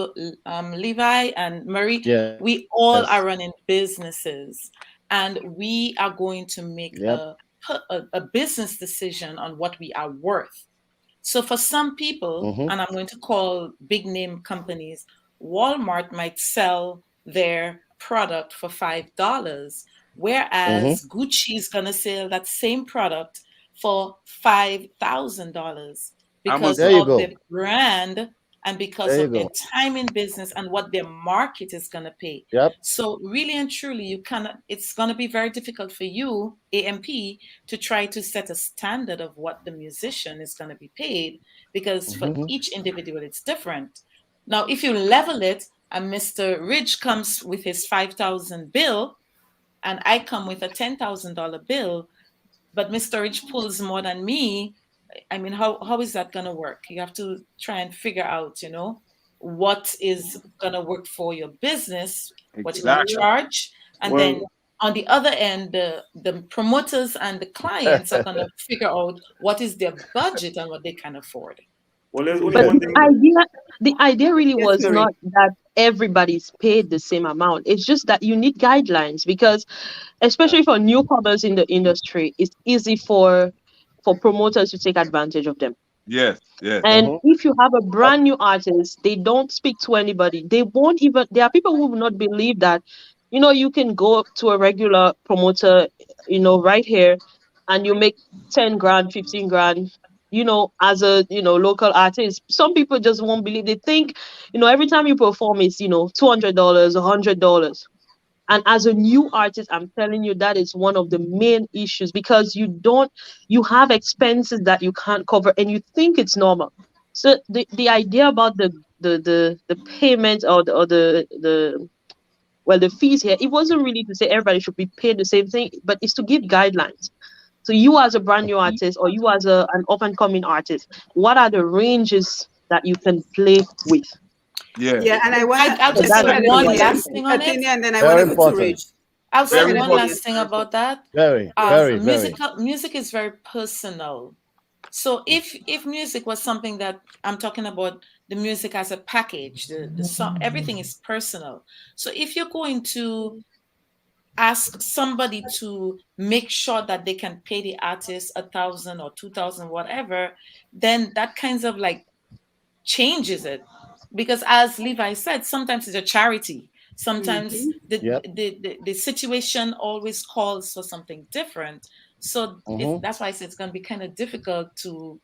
Levi, and Murray, Yes. we all are running businesses, and we are going to make Yep. a business decision on what we are worth. So for some people, Mm-hmm. and I'm going to call big name companies, Walmart might sell their product for $5, Mm-hmm. whereas Gucci is going to sell that same product for $5,000 because There you Amazon. of go. their brand and because There you of their go. time in business and what their market is going to pay. Yep. So really and truly, it's going to be very difficult for you, AMP, to try to set a standard of what the musician is going to be paid because for Mm-hmm. each individual it's different. Now, if you level it and Mr. Ridge comes with his 5,000 bill and I come with a $10,000 bill, but Mr. Ridge pulls more than me, I mean, how is that going to work? You have to try and figure out, what is going to work for your business, what you're going to Exactly. charge. And Well, then on the other end, the promoters and the clients are going to figure out what is their budget and what they can afford. well, there's only But one the thing. idea really Yes, was Marie. not that everybody's paid the same amount. It's just that you need guidelines because, especially for newcomers in the industry, it's easy for promoters to take advantage of them. yes, yes. And Mm-hmm. if you have a Yep. brand new artist, they don't speak to anybody. They won't even, there are people who will not believe that, you can go to a regular promoter, right here and you make 10 grand, 15 grand, as a, local artist. Some people just won't believe. They think, every time you perform is, $200, $100. And as a new artist, I'm telling you that is one of the main issues because you have expenses that you can't cover and you think it's normal. So the idea about the payment or the fees here, it wasn't really to say everybody should be paid the same thing, but it's to give guidelines. So you as a brand new artist or you as an up and coming artist, what are the ranges that you can play with? Yeah. Yeah, and I want to I'll So just that say is Athenia, the one idea. last thing on it. Athenia, and then I want Very to go to important. Rich. I'll Go say ahead, Very one important. Athenia. last thing about that. Very, Yes. very, very. Music is very personal. So if music was something that I'm talking about, the music as a package, the song, everything is personal. So if you're going to ask somebody to make sure that they can pay the artist 1,000 or 2,000, whatever, then that kinds of like changes it. Because as Levi said, sometimes it's a charity. Sometimes Mm-hmm. Yep. the situation always calls for something different. So Mm-hmm. that's why I say it's going to be kind of difficult to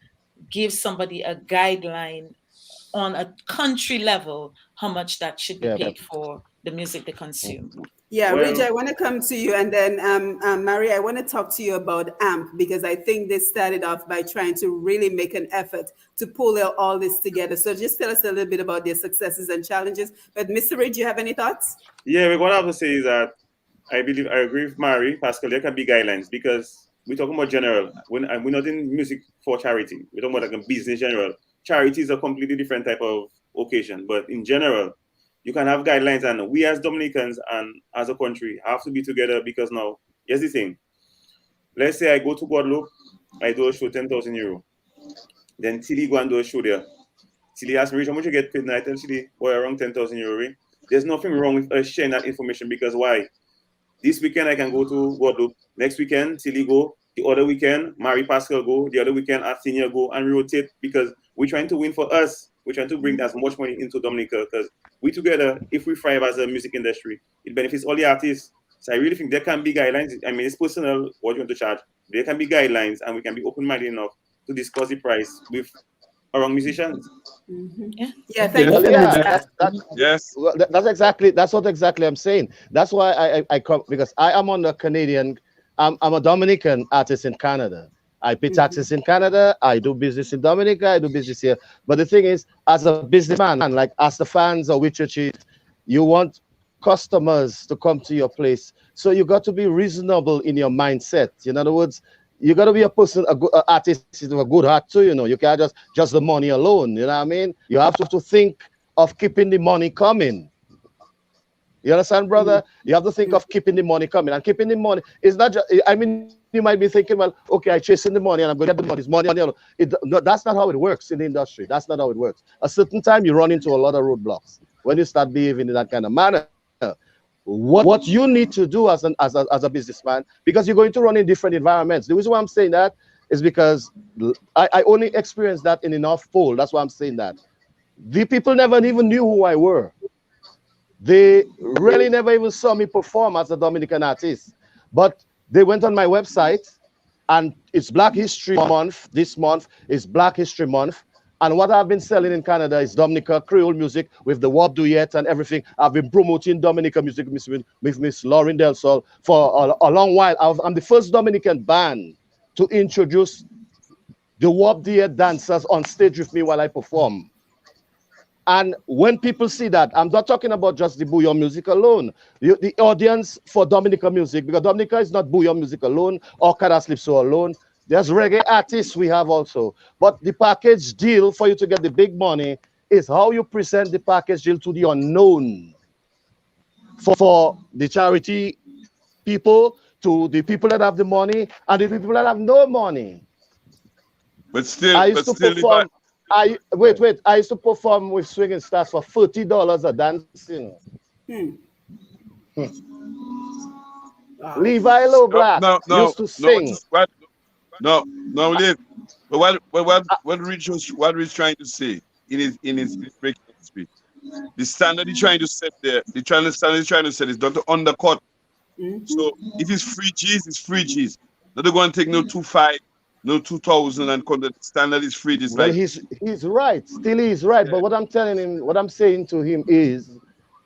give somebody a guideline on a country level how much that should be Yep. paid for the music they consume. Yeah, Ridge, Well, I want to come to you, and then Mary, I want to talk to you about AMP, because I think they started off by trying to really make an effort to pull all this together. So just tell us a little bit about their successes and challenges. But Mr. Ridge, you have any thoughts? yeah, what I have to say is that I believe I agree with Mary, Pascal. There can be guidelines because we're talking about general. We're not in music for charity. We're talking about like a business general. Charity is a completely different type of occasion, but in general, you can have guidelines, and we as Dominicans and as a country have to be together because now, here's the thing. Let's say I go to Guadeloupe, I do a show 10,000 euro. Then Tilly go and do a show there. Tilly asks me, how much you get paid? And I tell Tilly, boy, around 10,000 euro. There's nothing wrong with us sharing that information because why? This weekend I can go to Guadeloupe. Next weekend, Tilly go. The other weekend, Mary Pascal go. The other weekend, Athenia go, and we rotate because we're trying to win for us. We're trying to bring as much money into Dominica because we together, if we thrive as a music industry, it benefits all the artists. So I really think there can be guidelines. I mean, it's personal what you want to charge. There can be guidelines, and we can be open-minded enough to discuss the price with our musicians. Mm-hmm. Yeah. Yeah, thank you Well, for yeah, that. Yes. that's what exactly I'm saying. That's why I come, because I am on the Canadian. I'm a Dominican artist in Canada. I pay taxes in Canada. I do business in Dominica. I do business here. But the thing is, as a businessman, like as the fans or with your chief, you want customers to come to your place. So you got to be reasonable in your mindset. In other words, you got to be a person, a good artist with a good heart too. You can't just the money alone. You know what I mean? You have to think of keeping the money coming. You understand, brother? You have to think of keeping the money coming, and keeping the money is not just. I mean, you might be thinking, well, okay, I chasing the money and I'm going to get the money. It's money. No, that's not how it works in the industry. That's not how it works. A certain time you run into a lot of roadblocks when you start behaving in that kind of manner. What you need to do as a businessman, because you're going to run in different environments. The reason why I'm saying that is because I only experienced that in enough Pole. That's why I'm saying that. The people never even knew who I were. They really never even saw me perform as a Dominican artist. But they went on my website, and it's Black History Month. This month is Black History Month. And what I've been selling in Canada is Dominica Creole music with the Wop Duet and everything. I've been promoting Dominica music with Miss Lauren Del Sol for a long while. I'm the first Dominican band to introduce the Wop Duet dancers on stage with me while I perform. And when people see that, I'm not talking about just the bouillon music alone. The audience for Dominica music, because Dominica is not bouillon music alone or Kada Slipso alone. There's reggae artists we have also. But the package deal for you to get the big money is how you present the package deal to the unknown. For the charity people, to the people that have the money, and the people that have no money. But still, I used to perform. Wait. I used to perform with swinging stars for $40 a dancing. Wow. Levi Loblack used to sing. Live. But what Rich trying to say in his breaking speech, the standard he's trying to set there, standard he's trying to set is not to undercut. So if it's free G's, it's free G's. Not to go and take no 2.5, no 2,000 and come. The standard is free. It's Well, like he's right. Still he's right. Yeah. But what I'm telling him, what I'm saying to him is,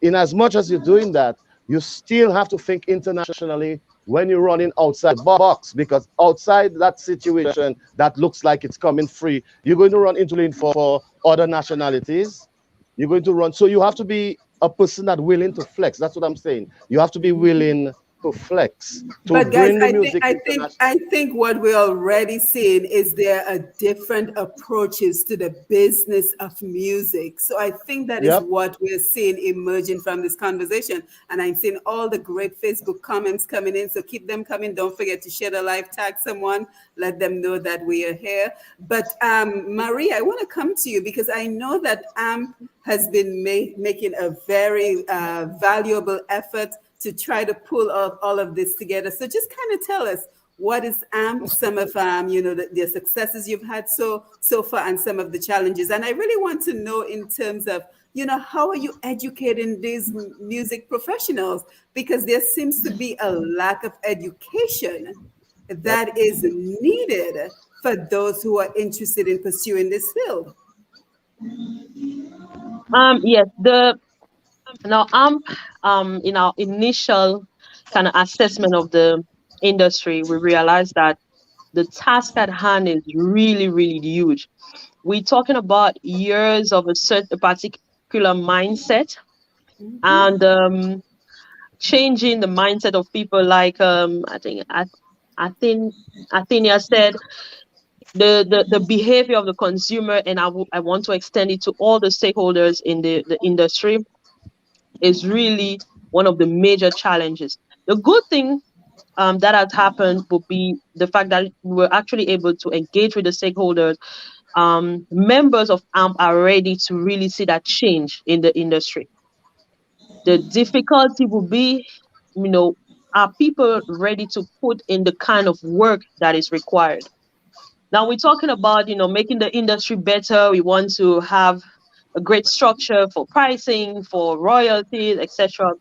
in as much as you're doing that, you still have to think internationally when you're running outside the box, because outside that situation that looks like it's coming free, you're going to run into lane for other nationalities. You're going to run. So you have to be a person that's willing to flex. That's what I'm saying. You have to be willing to flex, to But guys, bring the music I think what we're already seeing is there are different approaches to the business of music. So I think that is Yep. what we're seeing emerging from this conversation. And I'm seeing all the great Facebook comments coming in. So keep them coming. Don't forget to share the live, tag someone, let them know that we are here. But Marie, I want to come to you because I know that AMP has been making a very valuable effort to try to pull all of this together. So just kind of tell us, what is AMP, some of the successes you've had so far, and some of the challenges. And I really want to know, in terms of, how are you educating these music professionals? Because there seems to be a lack of education that is needed for those who are interested in pursuing this field. Yes, the now in our initial kind of assessment of the industry, we realized that the task at hand is really, really huge. We're talking about years of a particular mindset, and changing the mindset of people. Like Athenia said, the behavior of the consumer, and I want to extend it to all the stakeholders in the industry, is really one of the major challenges. The good thing that has happened would be the fact that we were actually able to engage with the stakeholders. Members of AMP are ready to really see that change in the industry. The difficulty will be, are people ready to put in the kind of work that is required? Now we're talking about, making the industry better. We want to have a great structure for pricing, for royalties, etc.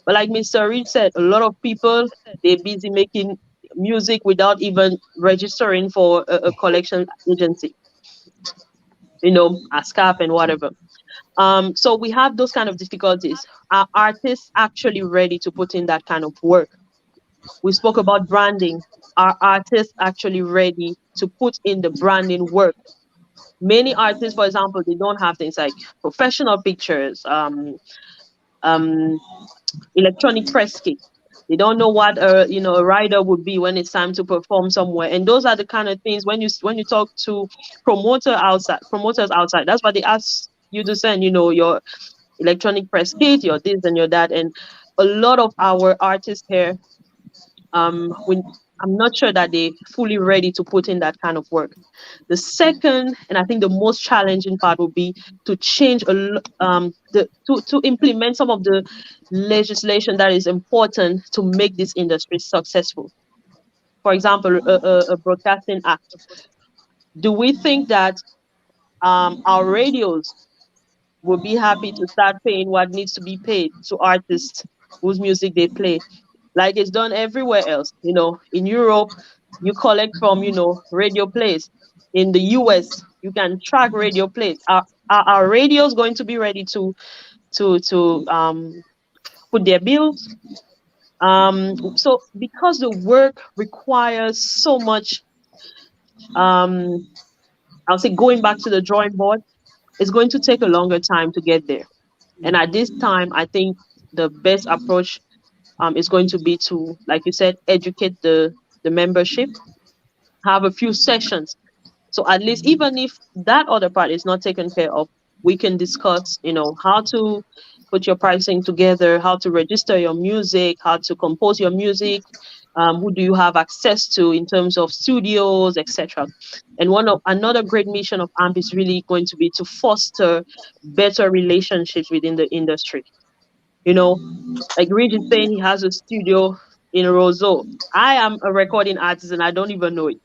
But like Mr. Reed said, a lot of people, they're busy making music without even registering for a collection agency, ASCAP and whatever. So we have those kind of difficulties. Are artists actually ready to put in that kind of work? We spoke about branding. Are artists actually ready to put in the branding work? Many artists, for example, they don't have things like professional pictures, um, electronic press kit. They don't know what a rider would be when it's time to perform somewhere. And those are the kind of things, when you talk to promoters outside, that's what they ask you to send, your electronic press kit, your this and your that. And a lot of our artists here, when I'm not sure that they're fully ready to put in that kind of work. The second, and I think the most challenging part, would be to change to implement some of the legislation that is important to make this industry successful. For example, a broadcasting act. Do we think that our radios will be happy to start paying what needs to be paid to artists whose music they play, like it's done everywhere else? In Europe, you collect from, radio plays. In the US, you can track radio plays. Are radios going to be ready to put their bills? So because the work requires so much, I'll say, going back to the drawing board, it's going to take a longer time to get there. And at this time, I think the best approach is going to be to, like you said, educate the membership, have a few sessions. So at least, even if that other part is not taken care of, we can discuss, how to put your pricing together, how to register your music, how to compose your music, who do you have access to in terms of studios, etc. And another great mission of AMP is really going to be to foster better relationships within the industry. Like Regis saying he has a studio in Roseau. I am a recording artist and I don't even know it.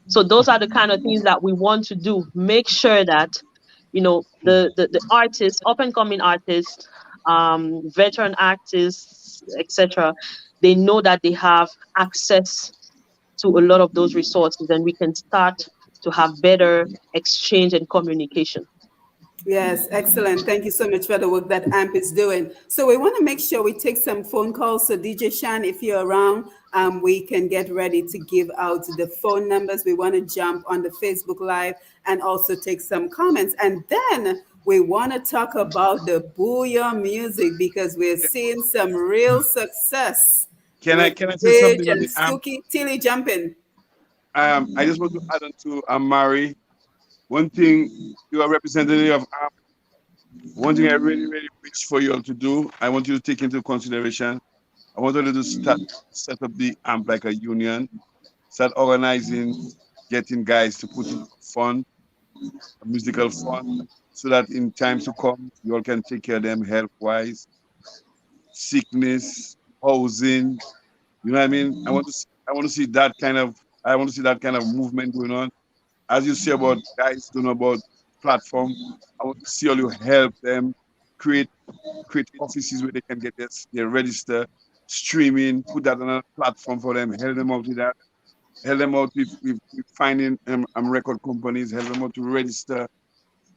So those are the kind of things that we want to do. Make sure that, the artists, up and coming artists, veteran artists, etc., they know that they have access to a lot of those resources, and we can start to have better exchange and communication. Yes, excellent. Thank you so much for the work that AMP is doing. So we want to make sure we take some phone calls. So DJ Shan, if you're around, we can get ready to give out the phone numbers. We want to jump on the Facebook Live and also take some comments. And then we want to talk about the Booyah music, because we're seeing some real success. Can I say something on and the AMP? Tilly, jump in. I just want to add on to Mary. One thing, you are representative of AMP. One thing I really, really wish for you all to do, I want you to take into consideration. I want you to set up the AMP like a union, start organizing, getting guys to put in fund, a musical fund, so that in times to come, you all can take care of them health-wise. sickness, housing. You know what I mean? I want to see that kind of movement going on. As you say about guys don't know about platform, I want to see all you help them create offices where they can get their register, streaming, put that on a platform for them, help them out with that, help them out with finding record companies, help them out to register.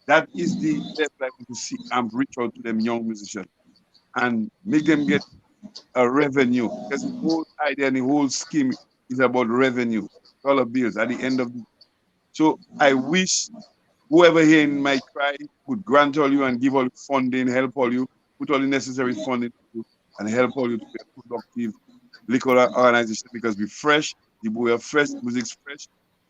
That is the level I want to see reach out to them young musicians and make them get a revenue. Because the whole idea and the whole scheme is about revenue, dollar bills at the end of the. So I wish whoever here in my cry would grant all you and give all you funding, help all you, put all the necessary funding to you, and help all you to be a productive liquor organization because we're fresh, we are fresh, music's fresh,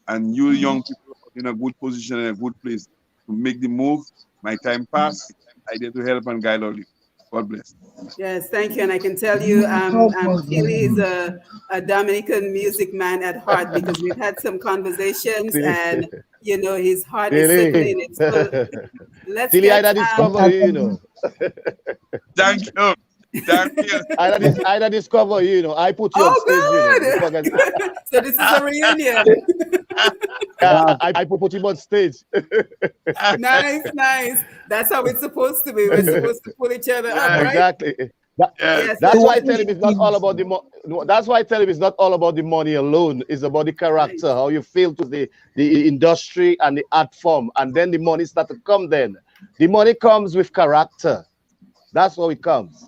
and you young people are in a good position and a good place to make the move. My time pass. I did to help and guide all you. God bless. Yes, thank you. And I can tell you, Tilly is a Dominican music man at heart because we've had some conversations and, you know, his heart is certainly in it. So let's Tilly, get... I discover you, you know. Thank you. Thank you. I discover you, you know. I put you on stage, you know. So this is a reunion. I put him on stage. Nice. That's how it's supposed to be. We're supposed to pull each other up, right? Exactly. Yes, That's why I tell him it's not all about the that's why I tell him it's not all about the money alone. It's about the character, how you feel to the industry and the art form, and then the money start to come. Then the money comes with character. That's how it comes.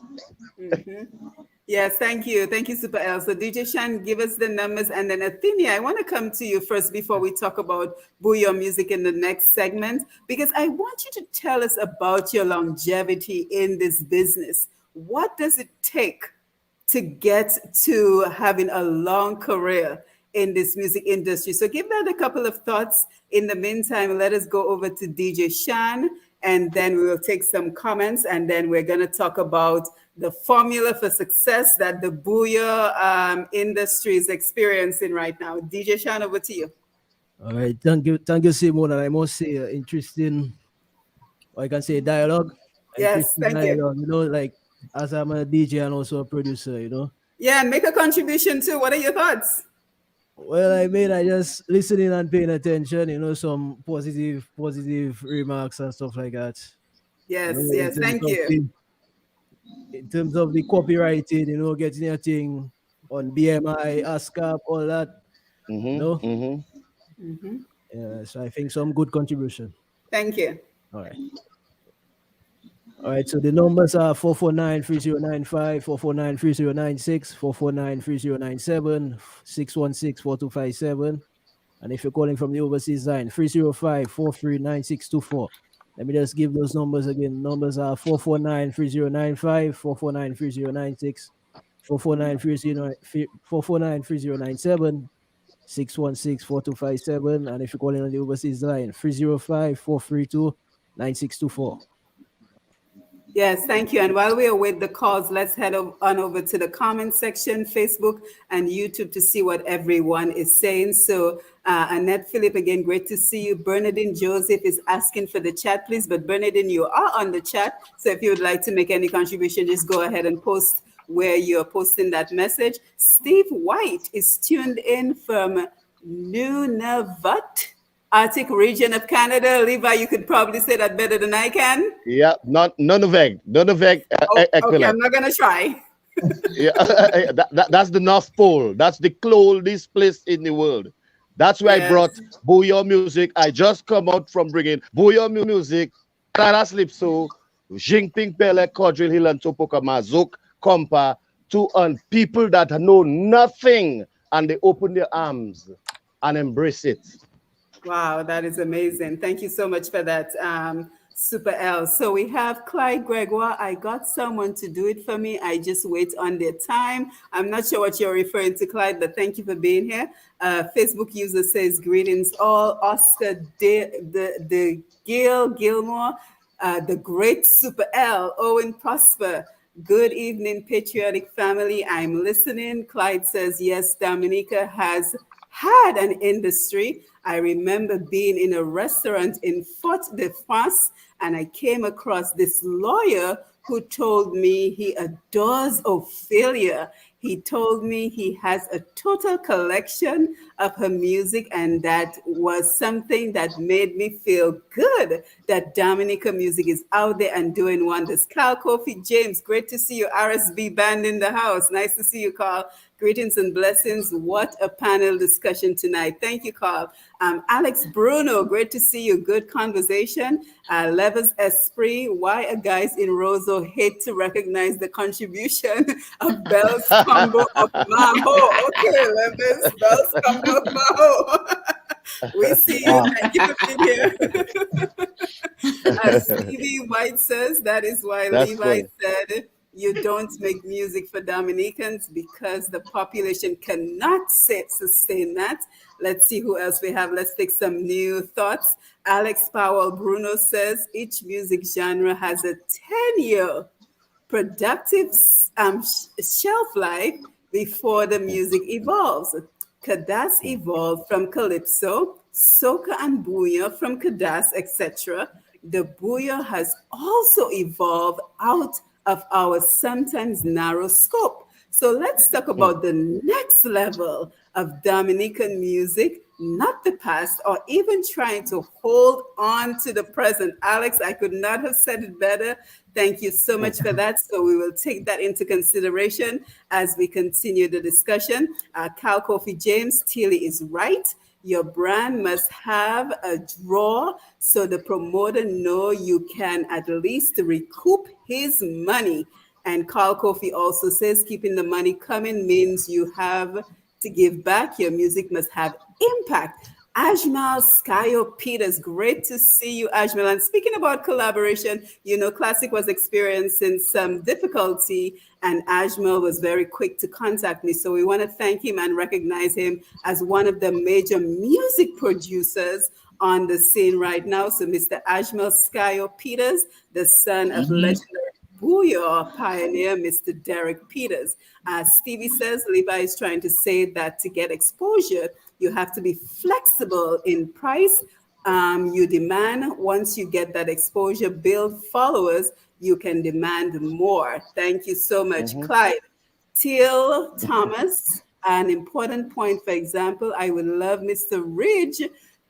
Yes, thank you, Super L. So DJ Shan, give us the numbers, and then Athenia, I want to come to you first before we talk about Booyah Music in the next segment, because I want you to tell us about your longevity in this business. What does it take to get to having a long career in this music industry? So give that a couple of thoughts. In the meantime, let us go over to DJ Shan, and then we will take some comments, and then we're going to talk about the formula for success that the Booyah industry is experiencing right now. DJ Shan, over to you. All right, thank you, Simone. And I must say, interesting, or I can say dialogue. Yes, thank you. You know, like as I'm a DJ and also a producer, you know. Yeah, and make a contribution too. What are your thoughts? Well, I just listening and paying attention, you know, some positive remarks and stuff like that. Yes, you know, thank you. In terms of the copywriting, you know, getting your thing on BMI, ASCAP, all that. You know? Yeah, so I think some good contribution. Thank you. All right, so the numbers are 449-3095, 449-3096, 449-3097, 616-4257. And if you're calling from the overseas line, 305-439624. Let me just give those numbers again. Numbers are 449-3095, 449-3096, 449-3097, 616-4257. And if you're calling on the overseas line, 305-432-9624. Yes, thank you. And while we await the calls, let's head on over to the comment section, Facebook and YouTube, to see what everyone is saying. So Annette Philip, again, great to see you. Bernadine Joseph is asking for the chat, please. But Bernadine, you are on the chat. So if you would like to make any contribution, just go ahead and post where you're posting that message. Steve White is tuned in from Nunavut, Arctic region of Canada. Levi, you could probably say that better than I can. Yeah, Nunavut Okay, I'm not gonna try. Yeah, that's the North Pole. That's the coldest place in the world. That's why I brought Booyah Music. I just come out from bringing Booyah Music, Clara Slipso, Jingping Pele, Quadrille Hill, and Topoka Mazuk, Kompa, to people that know nothing, and they open their arms and embrace it. Wow, that is amazing. Thank you so much for that, Super L. So we have Clyde Gregoire. I got someone to do it for me. I just wait on their time. I'm not sure what you're referring to, Clyde, but thank you for being here. Facebook user says, greetings all. Oscar the Gilmore, the great Super L, Owen Prosper. Good evening, patriotic family. I'm listening. Clyde says, yes, Dominica has had an industry. I remember being in a restaurant in Fete de France, and I came across this lawyer who told me he adores Ophelia. He told me he has a total collection of her music, and that was something that made me feel good that Dominica music is out there and doing wonders. Carl Kofi James, great to see you. RSB band in the house. Nice to see you, Carl. Greetings and blessings. What a panel discussion tonight. Thank you, Carl. Alex Bruno, great to see you. Good conversation. Levers Esprit, why a guys in Roseau hate to recognize the contribution of Bell's Combo of Maho. Okay, Levers, Bell's Combo of Maho. We see you. Thank you for being here. As Stevie White says, that is why That's Levi funny. said, you don't make music for Dominicans because the population cannot sustain that. Let's see who else we have. Let's take some new thoughts. Alex Powell Bruno says each music genre has a 10-year productive shelf life before the music evolves. Kadas evolved from calypso, soca and booyah from Kadas, etc. The booyah has also evolved out of our sometimes narrow scope. So let's talk about the next level of Dominican music, not the past, or even trying to hold on to the present. Alex, I could not have said it better. Thank you so much for that. So we will take that into consideration as we continue the discussion. Cal Kofi James, Tilly is right. Your brand must have a draw so the promoter know you can at least recoup his money. And Carl Kofi also says keeping the money coming means you have to give back. Your music must have impact. Ajmal Skyo Peters, great to see you, Ajmal. And speaking about collaboration, you know, Classic was experiencing some difficulty, and Ajmal was very quick to contact me. So we want to thank him and recognize him as one of the major music producers on the scene right now. So Mr. Ajmal Skyo Peters, the son of legendary Booyah pioneer, Mr. Derek Peters. Stevie says Levi is trying to say that to get exposure, you have to be flexible in price. You demand, once you get that exposure, build followers, you can demand more. Thank you so much, Clyde. Till Thomas, an important point, for example, I would love Mr. Ridge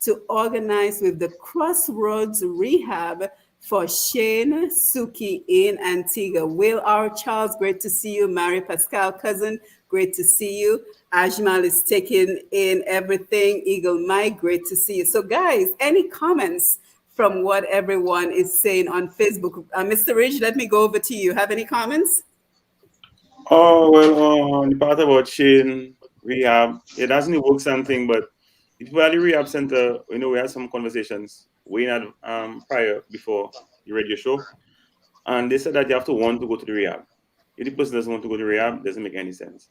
to organize with the Crossroads Rehab for Shane Suki in Antigua. Will R. Charles, great to see you. Mary Pascal Cousin, great to see you. Ajmal is taking in everything. Eagle Mike, great to see you. So guys, any comments from what everyone is saying on Facebook? Mr. Ridge, let me go over to you. Have any comments? Oh, well, the part about Shane rehab, it doesn't work something, but the people at the rehab center, you know, we had some conversations way in prior before the radio show, and they said that you have to want to go to the rehab. If the person doesn't want to go to rehab, doesn't make any sense.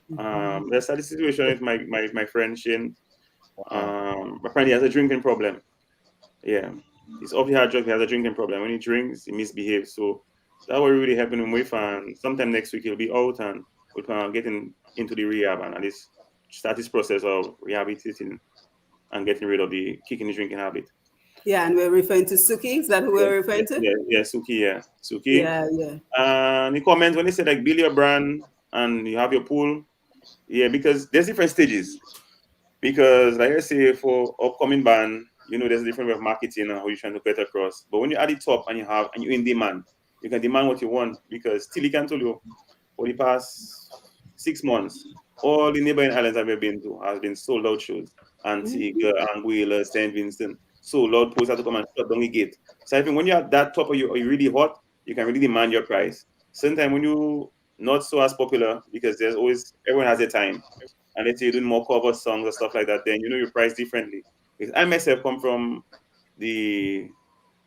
That's the situation with my friend Shane. Apparently he has a drinking problem. Yeah, he's obviously had drug. He has a drinking problem. When he drinks, he misbehaves. So that will really helping him with. And sometime next week he'll be out and we'll kind of get into the rehab and at least start this process of rehabilitating and getting rid of the kicking the drinking habit. Yeah, and we're referring to Suki. Is that who we're referring to? Yeah, Suki. Yeah, Suki. Yeah. And the comments when they say like build your brand and you have your pool. Yeah, because there's different stages. Because like I say, for upcoming band, you know, there's a different way of marketing and how you're trying to get across. But when you're at the top and you're in demand, you can demand what you want. Because Tilly can tell you for the past 6 months, all the neighboring islands I've ever been to has been sold out shows. Antigua, Anguilla, St. Vincent, sold out. Police have to come and shut down the gate. So I think when you're at that top or you're really hot, you can really demand your price. Sometimes when you not so as popular, because there's always everyone has their time. And let's say you're doing more cover songs or stuff like that, then you know you price differently. Because I myself come from the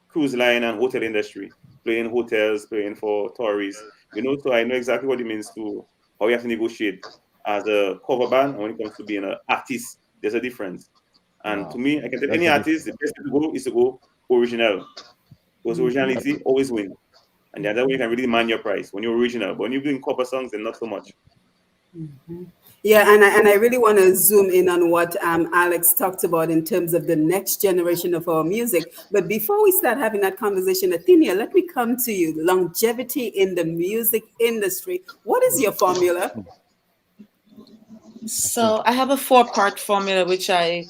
cruise line and hotel industry, playing hotels, playing for tourists, you know, so I know exactly what it means to how you have to negotiate as a cover band. And when it comes to being an artist, there's a difference. And to me, I can tell any artist, the best way to go is to go original. Because originality always wins. And the other way you can really demand your price when you're original. But when you're doing cover songs, then not so much. Yeah, and I really want to zoom in on what Alex talked about in terms of the next generation of our music. But before we start having that conversation, Athenia, let me come to you. Longevity in the music industry. What is your formula? So I have a four-part formula which I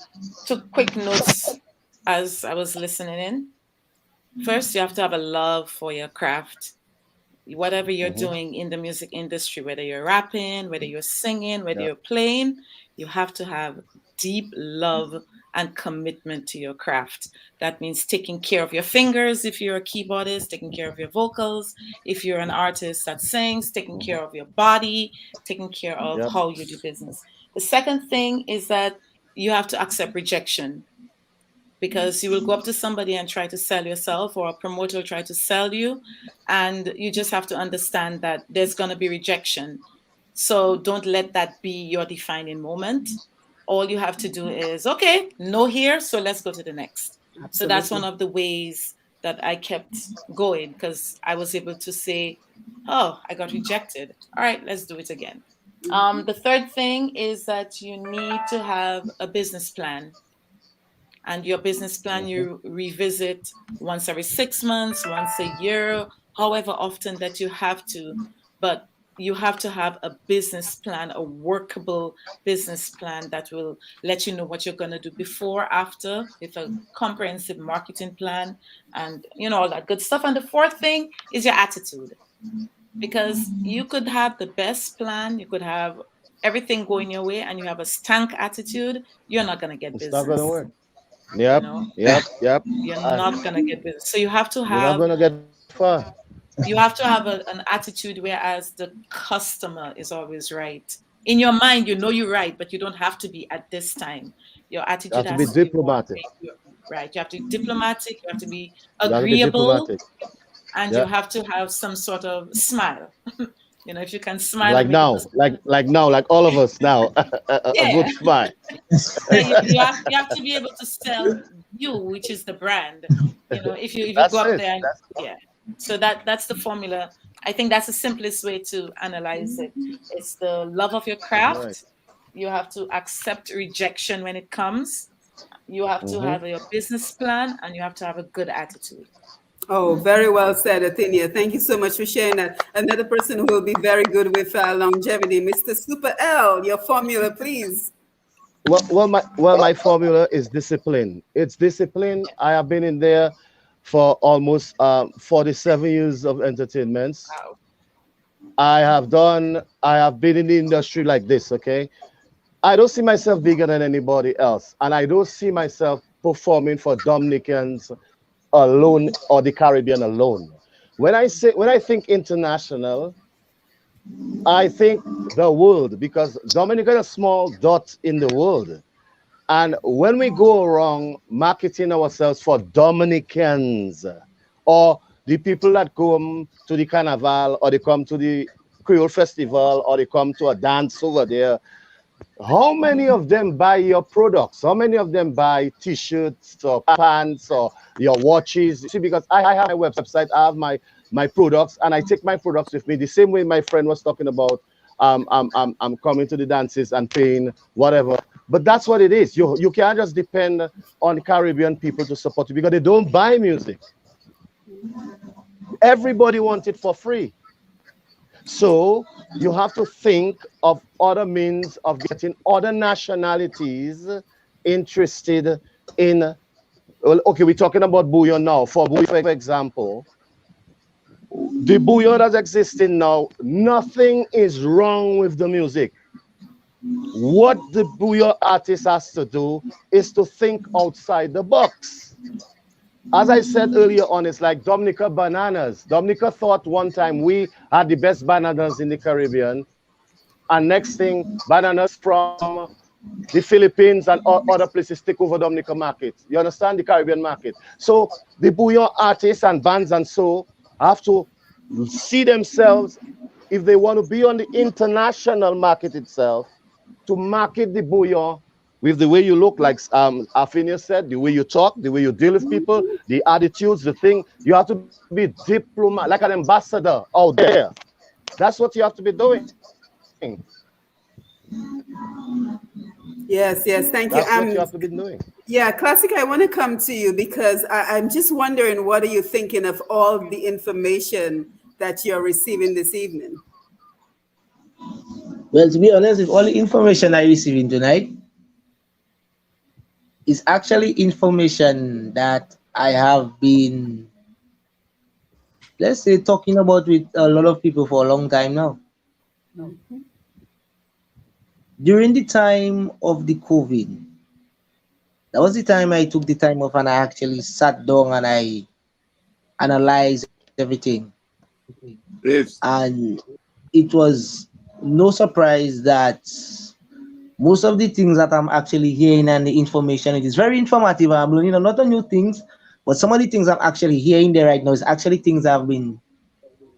took quick notes as I was listening in. First, you have to have a love for your craft. Whatever you're doing in the music industry, whether you're rapping, whether you're singing, whether Yeah. you're playing, you have to have deep love and commitment to your craft. That means taking care of your fingers if you're a keyboardist, taking care of your vocals, if you're an artist that sings, taking care of your body, taking care of Yep. how you do business. The second thing is that you have to accept rejection, because you will go up to somebody and try to sell yourself, or a promoter will try to sell you, and you just have to understand that there's going to be rejection. So don't let that be your defining moment. All you have to do is, okay, no here, so let's go to the next. So that's one Absolutely. of the ways that I kept going, because I was able to say, oh, I got rejected, all right, let's do it again. The third thing is that you need to have a business plan, and your business plan you revisit once every 6 months, once a year, however often that you have to. But you have to have a business plan, a workable business plan that will let you know what you're going to do before, after, with a comprehensive marketing plan, and all that good stuff. And the fourth thing is your attitude, because you could have the best plan, you could have everything going your way, and you have a stank attitude, you're not going to get It's not gonna business. work. you Yep. know Yep. Yep. you're not going to get business. So you have to You're not have gonna get far. an attitude, whereas the customer is always right. In your mind, you're right, but you don't have to be at this time. Your You have attitude to be has to be one diplomatic. way. Right, you have to be diplomatic, you have to be You have to be agreeable, diplomatic. and you Yeah. have to have some sort of smile. If you can smile and Like make the now, person, like now, like all of us now, a yeah, good smile. yeah, you have to be able to sell you, which is the brand. If you go That's up it. there, and yeah. So that's the formula. I think that's the simplest way to analyze it. It's the love of your Right. craft. You have to accept rejection when it comes. You have to have your business plan, and you have to have a good attitude. Oh, very well said, Athenia. Thank you so much for sharing that. Another person who will be very good with longevity, Mr. Super L, your formula, please. Well, my formula is discipline. It's discipline. I have been in there for almost 47 years of entertainments. Wow. I have been in the industry like this, okay? I don't see myself bigger than anybody else. And I don't see myself performing for Dominicans alone or the Caribbean alone. When I think international, I think the world, because Dominica is a small dot in the world. And when we go around marketing ourselves for Dominicans, or the people that come to the Carnival, or they come to the Creole Festival, or they come to a dance over there, how many of them buy your products? How many of them buy T-shirts or pants or your watches? You see, because I have my website, I have my products, and I take my products with me. The same way my friend was talking about, I'm coming to the dances and paying whatever. But that's what it is. You can't just depend on Caribbean people to support you, because they don't buy music. Everybody wants it for free. So you have to think of other means of getting other nationalities interested in. Well, okay, we're talking about bouillon now. For bouillon, for example, the bouillon that's existing now, nothing is wrong with the music. What the bouillon artist has to do is to think outside the box. As I said earlier on, it's like Dominica bananas. Dominica thought one time we had the best bananas in the Caribbean. And next thing, bananas from the Philippines and other places take over Dominica market. You understand? The Caribbean market. So the bouillon artists and bands and so have to see themselves, if they want to be on the international market itself, to market the bouillon with the way you look, like Athenia said, the way you talk, the way you deal with people, the attitudes, the thing. You have to be diplomat, like an ambassador out there. That's what you have to be doing. Yes, yes, thank you. That's what you have to be doing. Yeah, Classic, I want to come to you because I'm just wondering, what are you thinking of all the information that you're receiving this evening? Well, to be honest, with all the information I receiving tonight is actually information that I have been, let's say, talking about with a lot of people for a long time now. Mhm. During the time of the COVID, that was the time I took the time off and I actually sat down and I analyzed everything. Yes. And it was no surprise that most of the things that I'm actually hearing and the information, it is very informative. I'm learning a lot of new things, but some of the things I'm actually hearing there right now is actually things I've been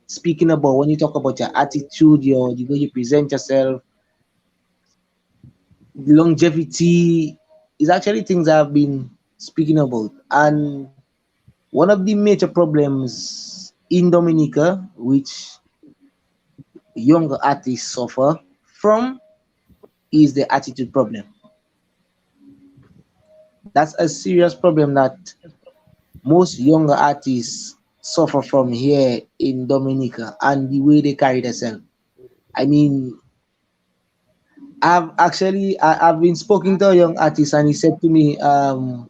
speaking about when you talk about your attitude, your the way you present yourself, longevity is actually things I've been speaking about. And one of the major problems in Dominica, which younger artists suffer from, is the attitude problem. That's a serious problem that most younger artists suffer from here in Dominica and the way they carry themselves. I mean, I've been speaking to a young artist and he said to me, I'm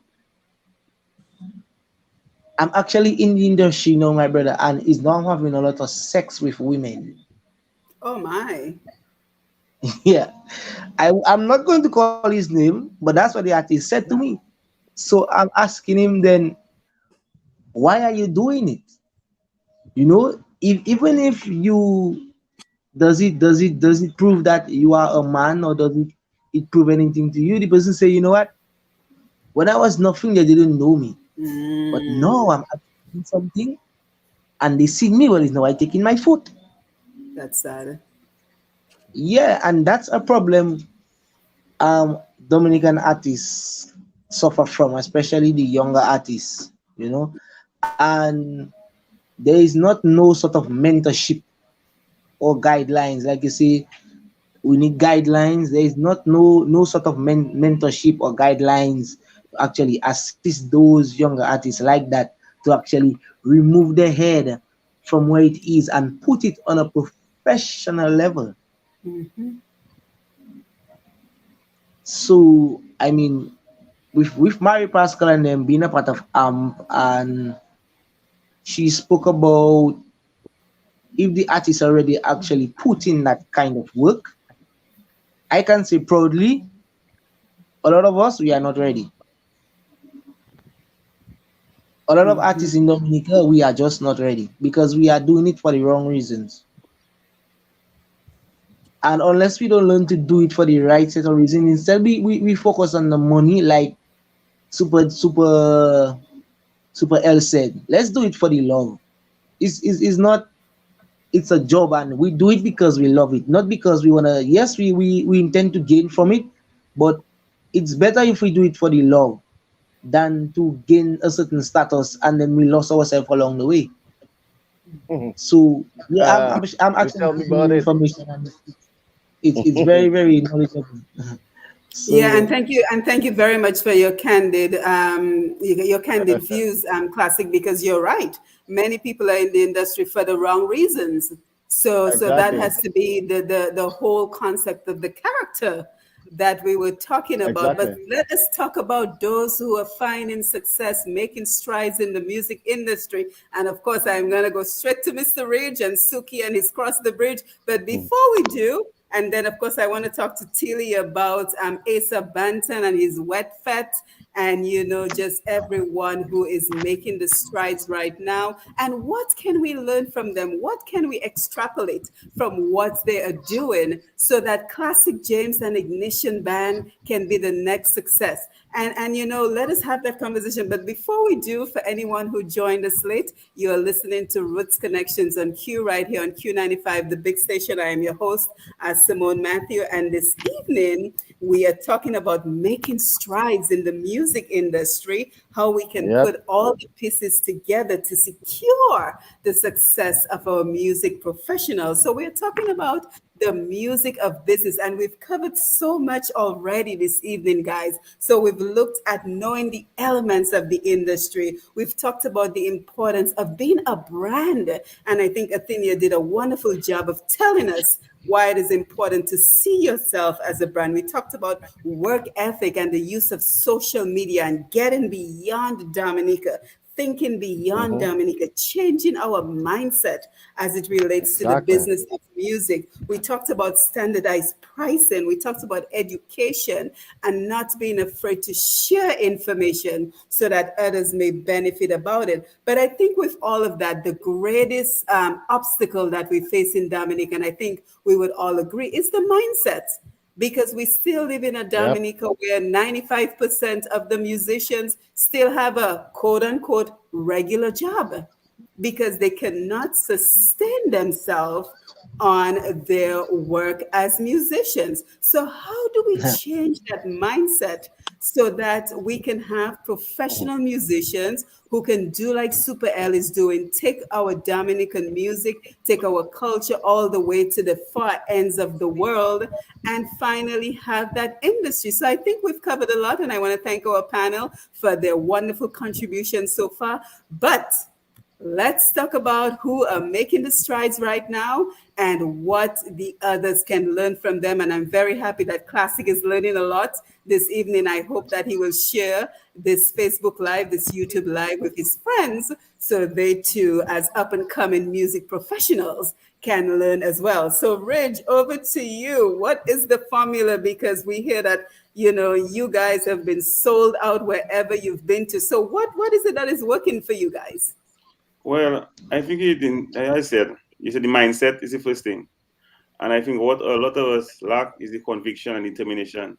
actually in the industry now, my brother, and is now having a lot of sex with women. Oh my. Yeah. I'm not going to call his name, but that's what the artist said to me. So I'm asking him then, why are you doing it? You know, if even if you does it prove that you are a man, or does it prove anything to you? The person say, you know what? When I was nothing, they didn't know me. But now Mm, I'm actually doing something and they see me, well, it's now I taking my foot. that's sad. Yeah, and that's a problem Dominican artists suffer from, especially the younger artists, you know. And there is not no sort of mentorship or guidelines. Like you say, we need guidelines. There is not no sort of mentorship or guidelines to actually assist those younger artists like that to actually remove their head from where it is and put it on a professional level. Hmm. So I mean, with Mary Pascal and them being a part of and she spoke about if the artist already actually put in that kind of work, I can say proudly, a lot of us we are not ready. A lot of Hmm. artists in Dominica, we are just not ready because we are doing it for the wrong reasons. And unless we don't learn to do it for the right set of reasons, instead we focus on the money, like super L said. Let's do it for the love. It's not, it's a job and we do it because we love it, not because we wanna, yes, we intend to gain from it, but it's better if we do it for the love than to gain a certain status and then we lost ourselves along the way. Mhm. So yeah, I'm You actually tell me giving about you it. information and it's very very knowledgeable. Yeah, So and thank you very much for your candid views, Classic, because you're right. Many people are in the industry for the wrong reasons. So that Exactly. has to be the whole concept of the character that we were talking about. But Exactly. let us talk about those who are finding success, making strides in the music industry. And of course, I'm going to go straight to Mr. Ridge and Suki and his Cross the Bridge. But Mm. before we do, and then, of course, I want to talk to Tilly about Asa Banton and his Wet Fete, and, just everyone who is making the strides right now. And what can we learn from them? What can we extrapolate from what they are doing so that Classic James and Ignition Band can be the next success? And let us have that conversation. But before we do, for anyone who joined us late, you are listening to Roots Connections on Q right here on Q95, the big station. I am your host, Simone Mathieu. And this evening, we are talking about making strides in the music industry how we can Yep. put all the pieces together to secure the success of our music professionals. So we're talking about the music of business, and we've covered so much already this evening, guys. So we've looked at knowing the elements of the industry. We've talked about the importance of being a brand, and I think Athenia did a wonderful job of telling us why it is important to see yourself as a brand. We talked about work ethic and the use of social media and getting beyond Dominica, thinking beyond Mm-hmm. Dominica, changing our mindset as it relates to the Exactly. business of music. We talked about standardized pricing. We talked about education and not being afraid to share information so that others may benefit about it. But I think with all of that, the greatest obstacle that we face in Dominic, and I think we would all agree, is the mindset, because we still live in a Yep. Dominica where 95% of the musicians still have a quote unquote regular job because they cannot sustain themselves on their work as musicians. So, how do we change that mindset so that we can have professional musicians who can do like Super L is doing, take our Dominican music, take our culture all the way to the far ends of the world, and finally have that industry? So, I think we've covered a lot, and I want to thank our panel for their wonderful contributions so far. But let's talk about who are making the strides right now and what the others can learn from them. And I'm very happy that Classic is learning a lot this evening. I hope that he will share this Facebook Live, this YouTube Live with his friends so they too, as up and coming music professionals, can learn as well. So, Ridge, over to you. What is the formula? Because we hear that you guys have been sold out wherever you've been to. So, what is it that is working for you guys? Well, I think it didn't, like I said, you said the mindset is the first thing. And I think what a lot of us lack is the conviction and determination.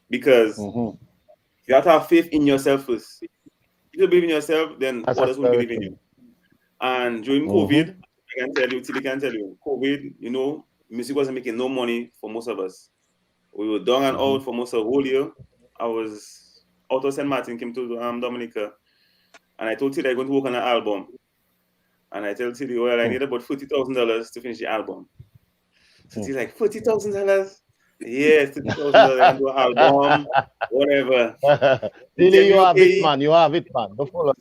Because Mm-hmm. you have to have faith in yourself first. If you believe in yourself, then That's others will very believe in true. you. And during Mm-hmm. COVID, I can tell you, Tilly can tell you, COVID, music wasn't making no money for most of us. We were down and Mm-hmm. out for most of the whole year. I was out of St. Martin, came to Dominica, and I told Tilly I'm going to work on an album. And I tell Tilly, well, I need about $40,000 to finish the album. So she's like, $40,000? Yes, $30,000. I can do an album, whatever. He tell Really, you me, have it, okay. man. You have it, man. Don't follow us,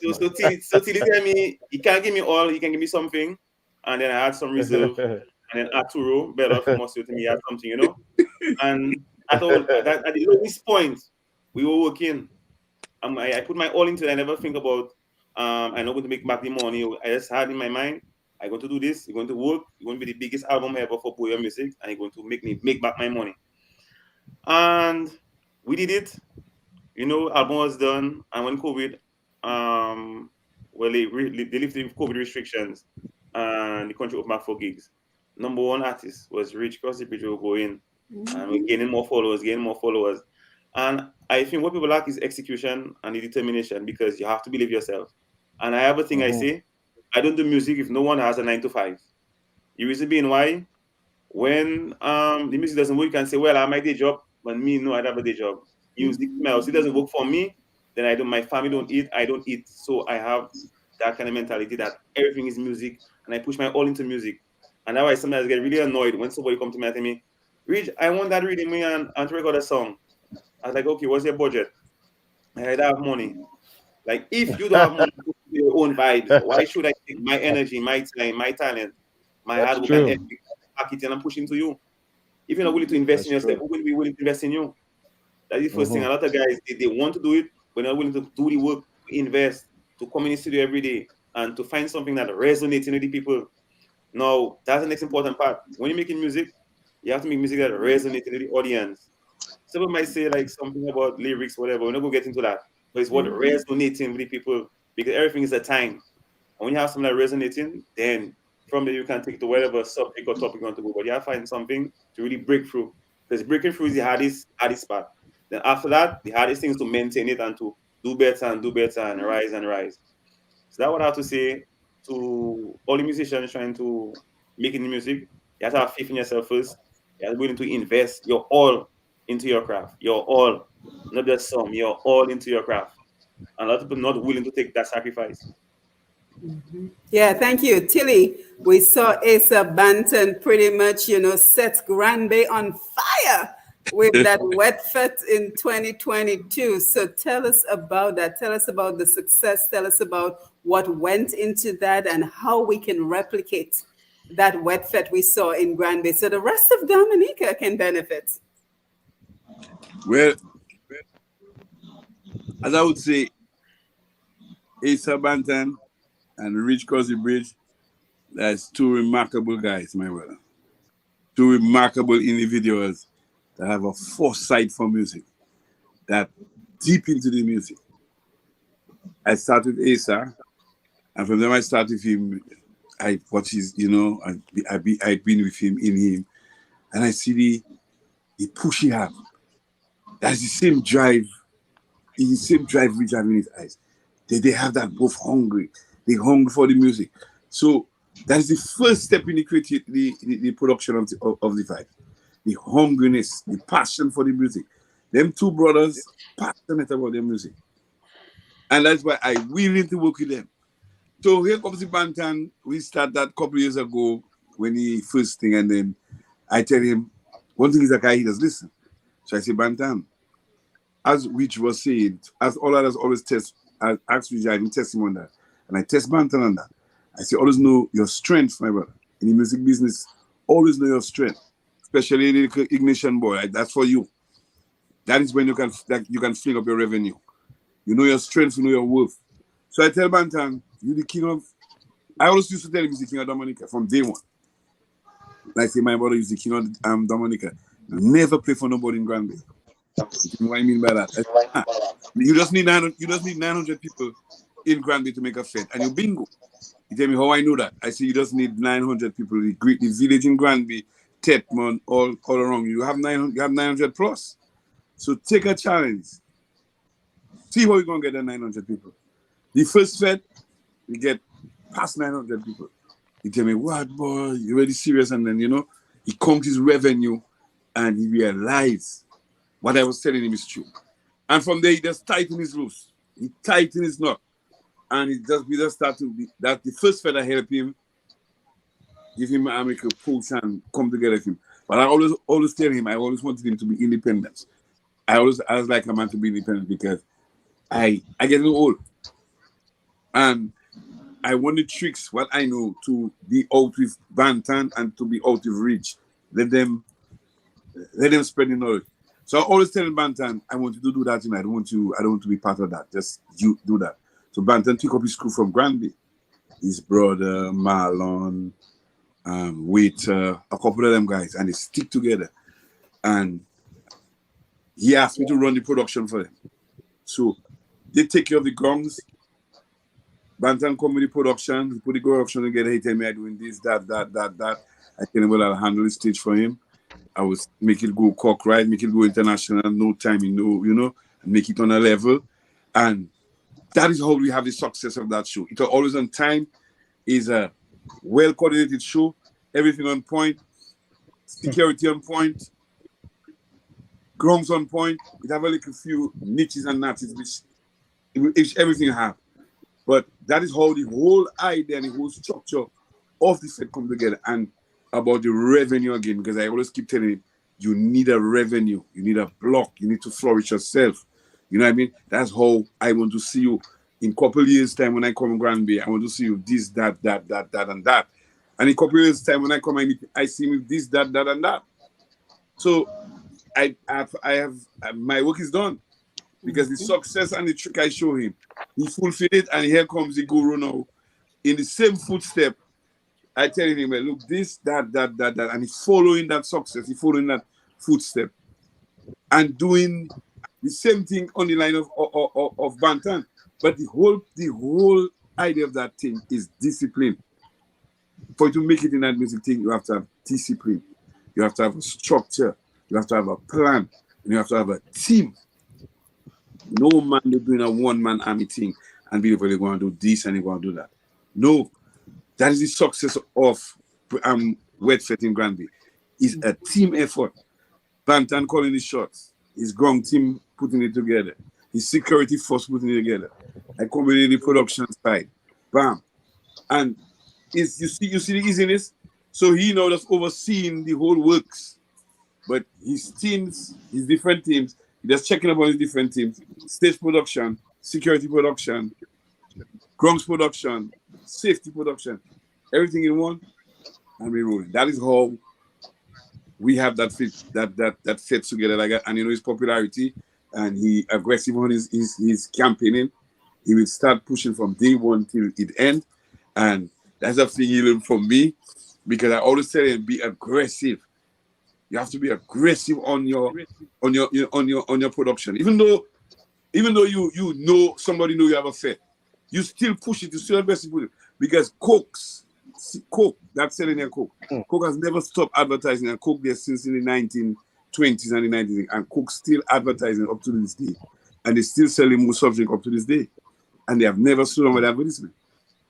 So Tilly tell me, he can't give me all, he can give me something. And then I had some reserve. man. And then Arturo, better from us, to me, he had something. And at the lowest point, we were working. I put my all into it. I never think about, I'm not going to make back the money. I just had in my mind, I'm going to do this. You're going to work. You're going to be the biggest album ever for Boya Music, and you're going to make back my money. And we did it. Album was done. And when COVID, well, they lifted COVID restrictions, and the country opened up for gigs. Number one artist was Rich Cross the Bridge will go in, and we're gaining more followers, And I think what people lack is execution and the determination, because you have to believe yourself. And I have a thing I Mm-hmm. say, I don't do music if no one has a 9 to 5. The reason being why, when the music doesn't work, you can say, well, I have my day job, but me, no, I don't have a day job. Music, else, it doesn't work for me, then my family don't eat, I don't eat. So I have that kind of mentality that everything is music, and I push my all into music. And now I sometimes get really annoyed when somebody comes to me and tell me, Rich, I want that reading me and to record a song. I was like, okay, what's your budget? I don't have money. Like, if you don't have money to put your own vibes, why should I take my energy, my time, my talent, my hard That's work and true. ethic, pack it and I'm pushing to you? If you're not willing to invest in That's yourself, true. who will be willing to invest in you? That's the first thing. A Mm-hmm. lot of guys, they want to do it, but they're not willing to do the work, to invest, to come in the studio every day, and to find something that resonates with the people. Now, that's the next important part. When you're making music, you have to make music that resonates with the audience. Someone might say like something about lyrics, whatever. We're not gonna get into that. But it's what resonating with the people, because everything is a time. And when you have something that resonating, then from there you can take to whatever subject or topic you want to go. But you have to find something to really break through. Because breaking through is the hardest part. Then after that, the hardest thing is to maintain it and to do better and rise and rise. So that's what I have to say to all the musicians trying to make any music. You have to have faith in yourself first. You have to be willing to invest your all into your craft. Your all, not just some. Your all into your craft. And a lot of people not willing to take that sacrifice. Yeah, thank you. Tilly, we saw Asa Banton pretty much, set Granby on fire with that wet fete in 2022. So tell us about that. Tell us about the success. Tell us about what went into that and how we can replicate that wet fete we saw in Granby so the rest of Dominica can benefit. Well, as I would say, Asa Banton and Rich Cosy Bridge, that's two remarkable guys, my brother. Two remarkable individuals that have a foresight for music, that deep into the music. I started with Asa, and from then I started with him. I watch his, I've been with him, in him, and I see the push he have. That's the same drive, which I have in his eyes. They have that both hungry. They hungry for the music. So that is the first step in the production of the vibe. The hungriness, the passion for the music. Them two brothers passionate about their music. And that's why I willing to work with them. So here comes the Bantan. We started that a couple years ago when he first thing, and then I tell him, one thing is that guy, he does listen. So I say, Bantan, as Rich was saying, as all others always test, I ask Rich, I test him on that. And I test Bantan on that. I say, always know your strength, my brother. In the music business, always know your strength. Especially the ignition boy, that's for you. That is when you can fling up your revenue. You know your strength, you know your worth. So I tell Bantan, you're the king of. I always used to tell him he's the king of Dominica from day one. Like I say, my brother is the king of Dominica. Never play for nobody in Granby. You know what I mean by that? You just need 900 people in Granby to make a fete, and you bingo. You tell me how I know that. I say you just need 900 people. The village in Granby, Tetmon, all around you. You have 900 plus. So take a challenge. See how you're gonna get the 900 people. The first fete, we get past 900 people. He tell me, what boy, you really serious? And then he counts his revenue and he realized what I was telling him is true. And from there he just tighten his loose. He tighten his knot. And we just start to be that the first fete I help him, give him a push and come together with him. But I always tell him, I always wanted him to be independent. I was like a man to be independent because I get old. And I want the tricks, what I know, to be out with Bantan and to be out with Rich. Let them spread the knowledge. So I always tell Bantan, I want you to do that, I don't want to be part of that. Just you do that. So Bantan took up his crew from Granby. His brother, Marlon, Waiter, a couple of them guys, and they stick together. And he asked me to run the production for them. So they take care of the gongs. Bantan come with the production, he put the production together, he tell me I'm doing this, that. I tell him, well, I'll handle the stage for him. I will make it go cock right, make it go international, no time, and make it on a level. And that is how we have the success of that show. It's always on time, is a well-coordinated show, everything on point, security on point, grunts on point. It have a few niches and natches, which everything have. But that is how the whole idea and the whole structure of the set come together. And about the revenue again, because I always keep telling him, you need a revenue, you need a block, you need to flourish yourself. You know what I mean? That's how I want to see you in a couple of years' time when I come to Granby. I want to see you this, that, and that. And in a couple of years' time when I come, I see you this, that, and that. So I have my work is done. Because the success and the trick I show him, he fulfilled it, and here comes the guru now. In the same footstep, I tell him, well, look, this, that, and he's following that success, he's following that footstep, and doing the same thing on the line of Bantan. But the whole idea of that thing is discipline. For you to make it in that music thing, you have to have discipline. You have to have a structure. You have to have a plan. And you have to have a team. No man is doing a one-man army thing and be able to go and do this and go and do that. No. That is the success of Wet Fete in Granby. It's a team effort. Bantan calling the shots. His ground team putting it together. His security force putting it together. I come in the production side. Bam. And you see the easiness? So he now just overseeing the whole works. But his teams, his different teams, he just checking up on his different teams. Stage production, security production, grounds production, safety production, everything in one, and we rolling. That is how we have that fits together like that. And his popularity, and he aggressive on his campaigning. He will start pushing from day one till it end. And that's a thing he learned from me, because I always tell him, be aggressive. You have to be aggressive on your production. Even though you know somebody know you have a fit, you still push it, you still aggressive with it. Because Coke, that's selling their Coke. Coke has never stopped advertising, and Coke there since in the 1920s and the 1990s, and Coke still advertising up to this day. And they're still selling more soft drink up to this day. And they have never slowed down with advertisement.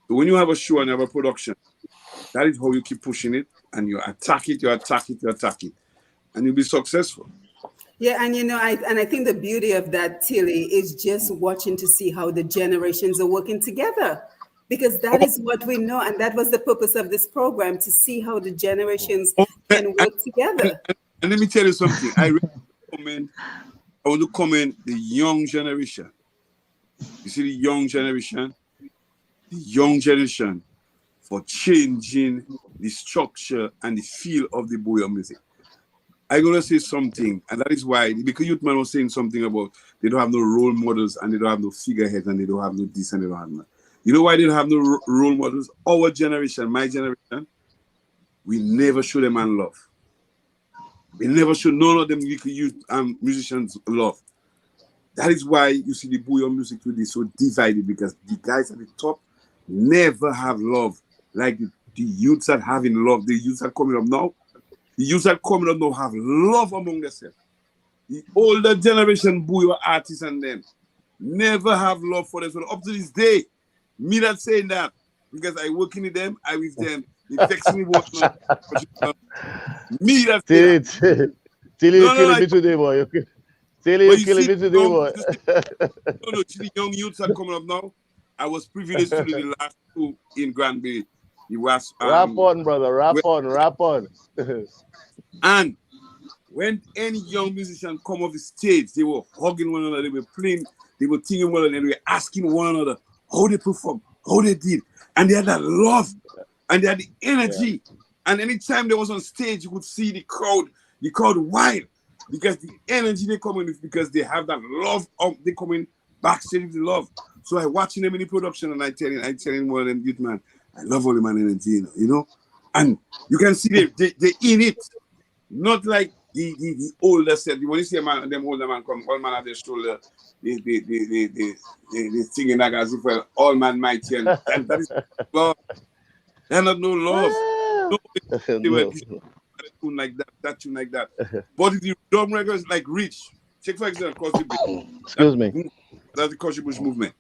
So when you have a show and you have a production, that is how you keep pushing it, and you attack it, and you'll be successful. Yeah, and I think the beauty of that, Tilly, is just watching to see how the generations are working together, because that is what we know, and that was the purpose of this program, to see how the generations can work together. And let me tell you something. I want to comment the young generation. You see the young generation for changing the structure and the feel of the bouyon music. I'm going to say something, and that is why, because Youth Man was saying something about they don't have no role models, and they don't have no figureheads, and they don't have no this, and they don't have no. You know why they don't have no role models? Our generation, my generation, we never show them man love. We never show none of them youth musicians love. That is why you see the bouyon music today so divided, because the guys at the top never have love like the youths are having love. The youths are coming up now. The youths are coming up now have love among themselves. The older generation bouyon artists and them never have love for themselves. Up to this day, me not saying that, because I working with them, I with them. They text me what me that say that. Till you killing me today, boy. Okay. Till you killing me today, boy. No, the young youths are coming up now. I was privileged to do the last two in Granby. It was rap on, brother. Rap on. And when any young musician come off the stage, they were hugging one another, they were playing, they were singing one another, and they were asking one another how they performed, how they did. And they had that love, and they had the energy. Yeah. And anytime they was on stage, you could see the crowd wild, because the energy they come in with, because they have that love, they come in backstage with the love. So I watching them in the production, and I telling one of them, youth man, I love all the man energy, you know? And you can see they in it. Not like the older set. When you see a man, them older man come, all man have their shoulder, they singing like as if well, all man mighty, and that is love. They're not no love. No. Tune like that. But if the drum records like Rich, check for example, excuse me. That's the Country Bush movement.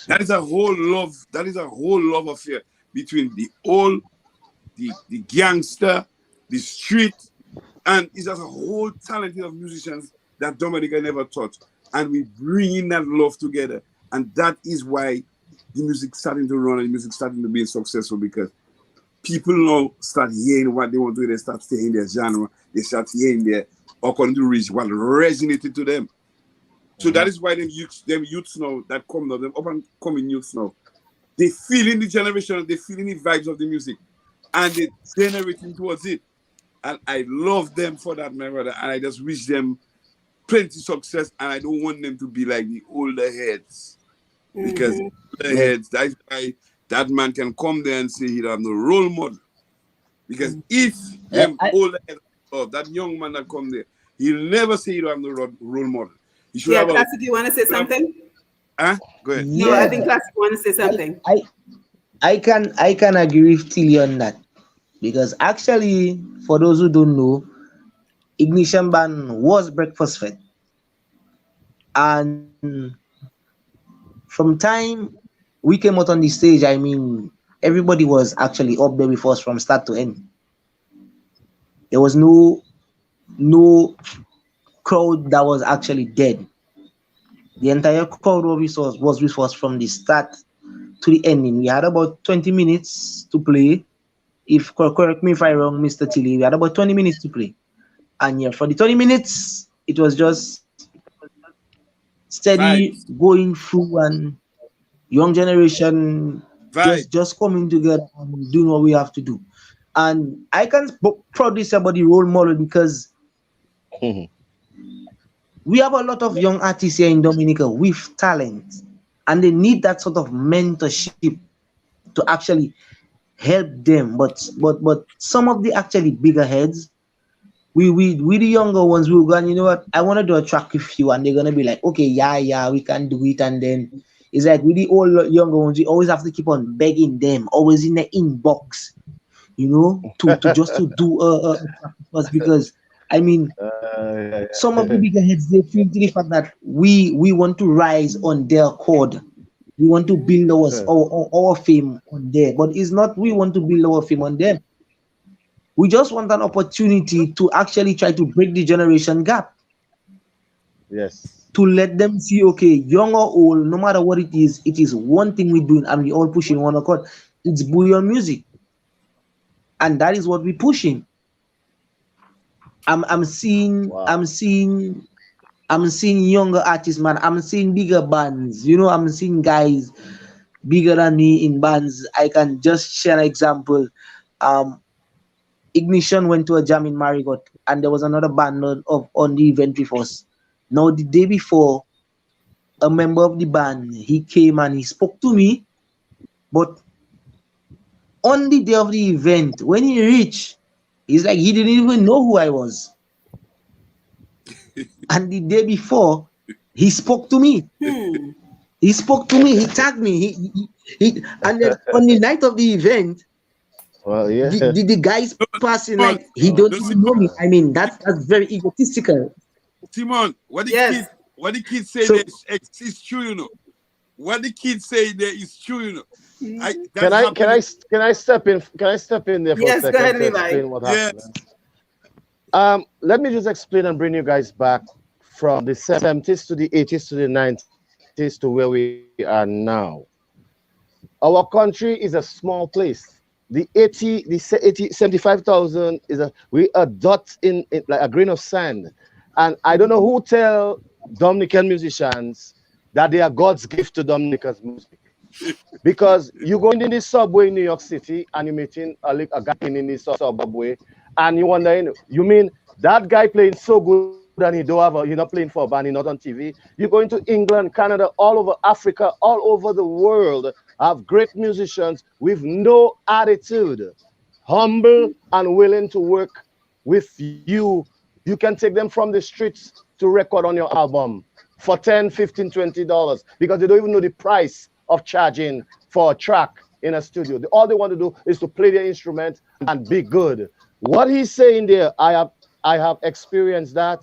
That is a whole love affair between the old, the gangster, the street, and it's just a whole talent of musicians that Dominica never taught. And we bring in that love together. And that is why the music starting to run and the music starting to be successful, because people now start hearing what they want to do. They start hearing their genre. They start hearing their, according to Rich, what resonated to them. So that is why them youths now that come now, them up and coming youths now, they feel in the generation, they feel in the vibes of the music, and they generating towards it. And I love them for that, my brother. And I just wish them plenty success. And I don't want them to be like the older heads, because older heads, that's why that man can come there and say he don't have no role model. Because if them older heads, that young man that come there, he'll never say he don't have no role model. Yeah, Classic, do you want to say something? Go ahead. No, I think Classic want to say something. I can agree with Tilly on that, because actually, for those who don't know, Ignition Band was Breakfast Fete, and from time we came out on the stage, I mean, everybody was actually up there with us from start to end. There was no crowd that was actually dead. The entire crowd was with us from the start to the ending. We had about 20 minutes to play. If correct me if I'm wrong, Mr. Tilly, we had about 20 minutes to play. And yeah, for the 20 minutes, it was just steady Vibes. going through, and young generation Vibes. just coming together and doing what we have to do. And I can proudly say about the role model because we have a lot of young artists here in Dominica with talent, and they need that sort of mentorship to actually help them. But some of the actually bigger heads, we the younger ones, we will go, and you know what, I want to do a track with you, and they're gonna be like, okay, yeah, we can do it. And then it's like with the old younger ones, we always have to keep on begging them, always in the inbox, to just to do a track with us, because I mean, some of the bigger heads, they feel to the fact that we want to rise on their chord. We want to build our fame on there, but it's not we want to build our fame on them. We just want an opportunity to actually try to break the generation gap. Yes. To let them see, okay, young or old, no matter what it is one thing we're doing, and we all pushing one accord. It's bouillon music, and that is what we're pushing. I'm seeing Wow. I'm seeing younger artists, man. I'm seeing bigger bands. I'm seeing guys bigger than me in bands. I can just share an example. Ignition went to a jam in Marigot, and there was another band on the event with us. Now, the day before, a member of the band, he came and he spoke to me, but on the day of the event, when he reached, he's like, he didn't even know who I was. And the day before, he spoke to me. He spoke to me. He tagged me. And then on the night of the event, well, yeah. the guys passing like he don't even know me. I mean, that's very egotistical. Simone, what the kids say So- there is true, What the kids say there is true, Can I step in? Can I step in there for Yes, a go second ahead, to Levi. explain what Yes. happened? Let me just explain and bring you guys back from the 70s to the 80s to the 90s to where we are now. Our country is a small place. The 75,000 we a dot in like a grain of sand. And I don't know who tell Dominican musicians that they are God's gift to Dominica's music. Because you go in the subway in New York City and you're meeting a guy in the subway, and you wonder, you mean that guy playing so good and you're not playing for a band, he's not on TV. You're going to England, Canada, all over Africa, all over the world, have great musicians with no attitude, humble and willing to work with you. You can take them from the streets to record on your album for $10, $15, $20 because they don't even know the price of charging for a track in a studio. All they want to do is to play their instrument and be good. What he's saying there, I have experienced that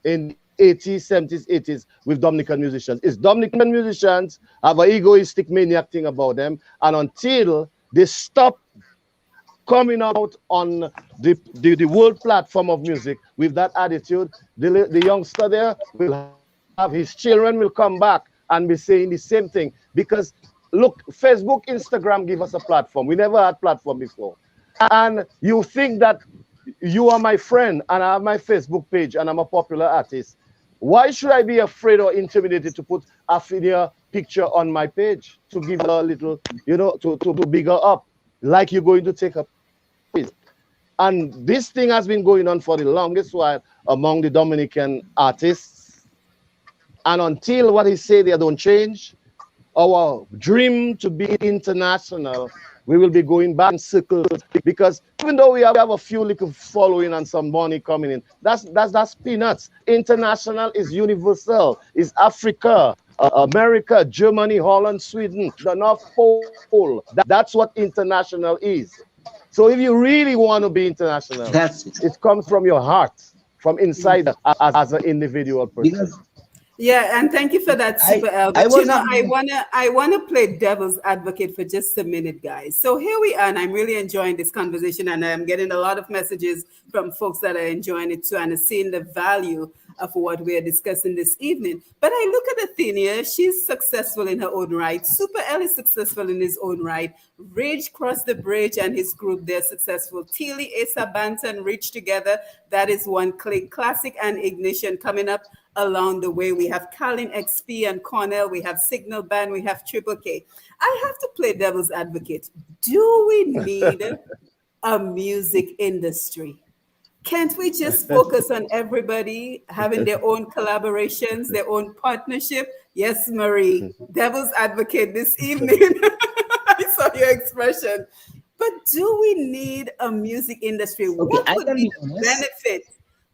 in the 80s, 70s, 80s with Dominican musicians. Is Dominican musicians have an egoistic maniac thing about them, and until they stop coming out on the world platform of music with that attitude, the youngster there will have his children will come back and be saying the same thing. Because look, Facebook, Instagram give us a platform. We never had platform before. And you think that you are my friend and I have my Facebook page and I'm a popular artist. Why should I be afraid or intimidated to put Athenia picture on my page to give her a little, to bigger up, like you're going to take a piece? And this thing has been going on for the longest while among the Dominican artists. And until what he said they don't change, our dream to be international, we will be going back in circles, because even though we have a few little following and some money coming in, that's peanuts. International is universal, is Africa, America, Germany, Holland, Sweden, the North Pole. That's what international is. So if you really want to be international, That's it comes from your heart, from inside as an individual person. because Yeah, and thank you for that, Super L. I But you was know, happy. I wanna play devil's advocate for just a minute, guys. So here we are, and I'm really enjoying this conversation, and I'm getting a lot of messages from folks that are enjoying it too, and are seeing the value of what we are discussing this evening. But I look at Athenia; she's successful in her own right. Super L is successful in his own right. Ridge crossed the bridge, and his group they're successful. Teely, Asa, Banton, Ridge together. That is one click. Classic and Ignition coming up along the way. We have Colin XP and Cornell. We have Signal Band. We have Triple K. I have to play devil's advocate. Do we need a music industry? Can't we just focus on everybody having their own collaborations, their own partnership? Yes, Marie, devil's advocate this evening. I saw your expression. But do we need a music industry? Okay, What I would can be be the honest. benefit?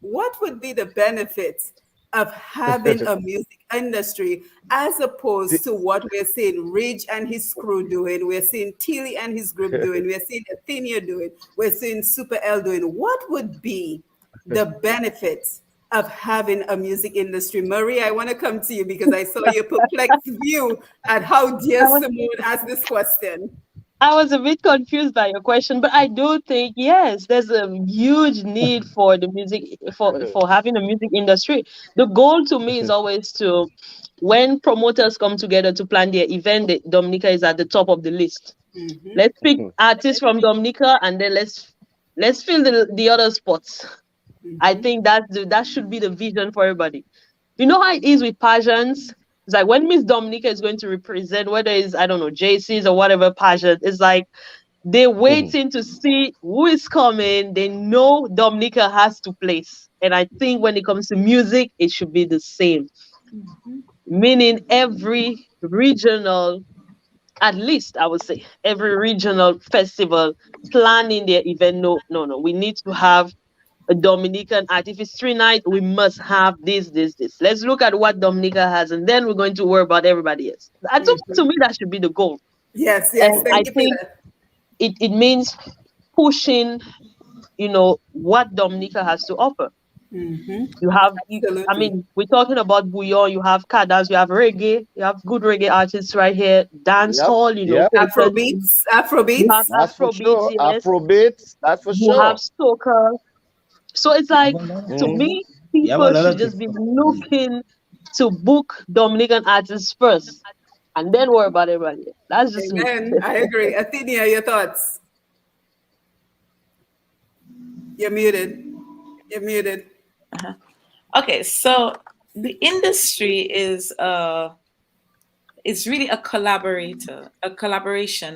What would be the benefit of having a music industry as opposed to what we're seeing Ridge and his crew doing, we're seeing Tilly and his group doing, we're seeing Athenia doing, we're seeing Super L doing? What would be the benefits of having a music industry? Marie, I want to come to you because I saw your perplexed view at how dear I was Simone asked this question. I was a bit confused by your question, but I do think yes, there's a huge need for the music for having a music industry. The goal to me is always to when promoters come together to plan their event, Dominica is at the top of the list. Mhm. Let's pick artists from Dominica and then let's fill the other spots. I think that should be the vision for everybody. You know how it is with pageants? It's like when Miss Dominica is going to represent, whether it's, I don't know, JC's or whatever pageant, it's like they're waiting to see who is coming. They know Dominica has to place. And I think when it comes to music, it should be the same. Meaning every regional, at least I would say, every regional festival planning their event. No, no, no. We need to have a Dominican art. If it's 3 nights, we must have this. Let's look at what Dominica has, and then we're going to worry about everybody else. To me, that should be the goal. Yes, yes, And I thank you for think that. it means pushing, what Dominica has to offer. You have, I Absolutely. mean, we're talking about bouillon, you have cadence, you have reggae, you have good reggae artists right here, dance Yep, hall, yep. culture, Afrobeats, you have Afrobeats. That's for Afrobeats, sure. yes, Afrobeats, that's for you have sure. soca. So it's You have like, a lot of to things. Hmm. me, You have a people lot should of just things. be looking to book Dominican artists first and then worry about everybody else. That's just me. Amen. I agree. Athenia, your thoughts? You're muted. You're muted. Uh-huh. Okay, so the industry is really a collaboration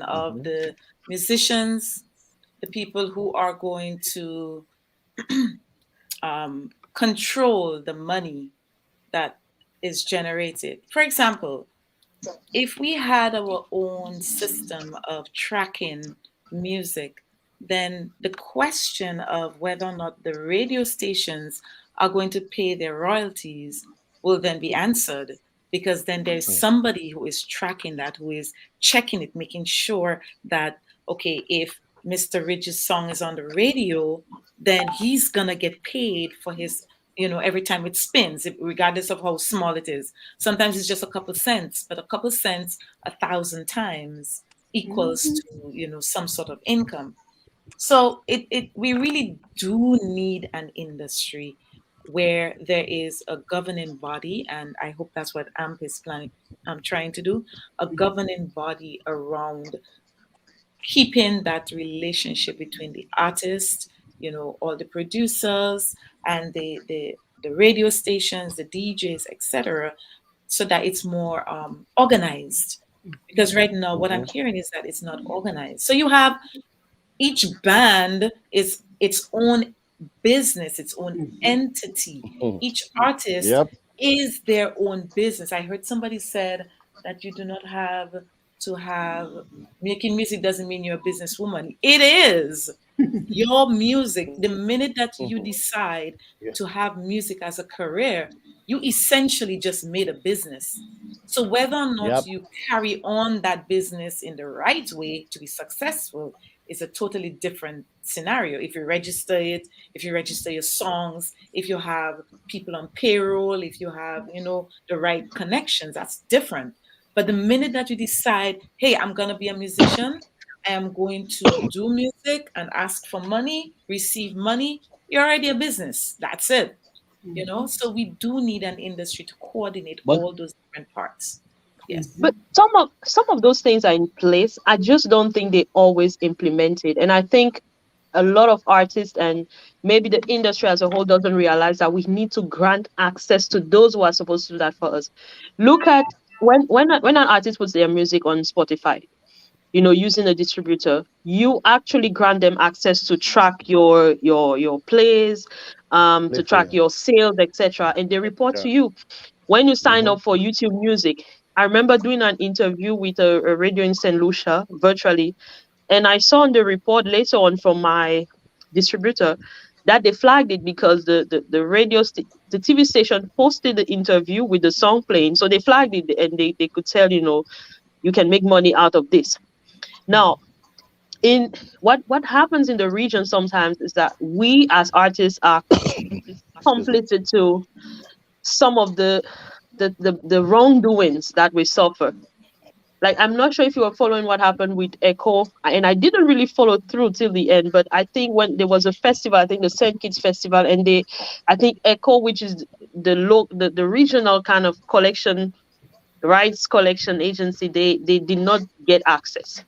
of the musicians, the people who are going to control the money that is generated. For example, if we had our own system of tracking music, then the question of whether or not the radio stations are going to pay their royalties will then be answered, because then there's somebody who is tracking that, who is checking it, making sure that, okay, if Mr. Ridge's song is on the radio, then he's gonna get paid for his, every time it spins, regardless of how small it is. Sometimes it's just a couple cents, but a couple cents 1,000 times equals to, some sort of income. So we really do need an industry where there is a governing body, and I hope that's what AMP is planning. I'm trying to do a governing body around keeping that relationship between the artist, all the producers and the radio stations, the DJs, etc., so that it's more organized. Because right now, what I'm hearing is that it's not organized. So you have each band is its own business, its own entity. Each artist Yep. is their own business. I heard somebody said that you do not have to have making music doesn't mean you're a businesswoman. It is your music. The minute that you decide Yeah. to have music as a career, you essentially just made a business. So whether or not Yep. you carry on that business in the right way to be successful is a totally different scenario. If you register it, if you register your songs, if you have people on payroll, if you have, the right connections, that's different. But the minute that you decide, hey, I'm going to be a musician, I am going to do music and ask for money, receive money, you're already a business. That's it. So we do need an industry to coordinate But all those different parts. Yes. But some of those things are in place. I just don't think they always implement it. And I think a lot of artists and maybe the industry as a whole doesn't realize that we need to grant access to those who are supposed to do that for us. Look at when an artist puts their music on Spotify, using a distributor, you actually grant them access to track your plays, to track your sales, etc. And they report to you. When you sign up for YouTube Music, I remember doing an interview with a radio in St. Lucia virtually, and I saw on the report later on from my distributor that they flagged it because the the TV station posted the interview with the song playing. So they flagged it and they could tell, you can make money out of this. Now, in what happens in the region sometimes is that we as artists are complicit to some of the wrongdoings that we suffer. Like, I'm not sure if you were following what happened with Echo, and I didn't really follow through till the end, but I think when there was a festival, I think the St. Kitts Festival, and I think Echo, which is the regional kind of rights collection agency, they did not get access.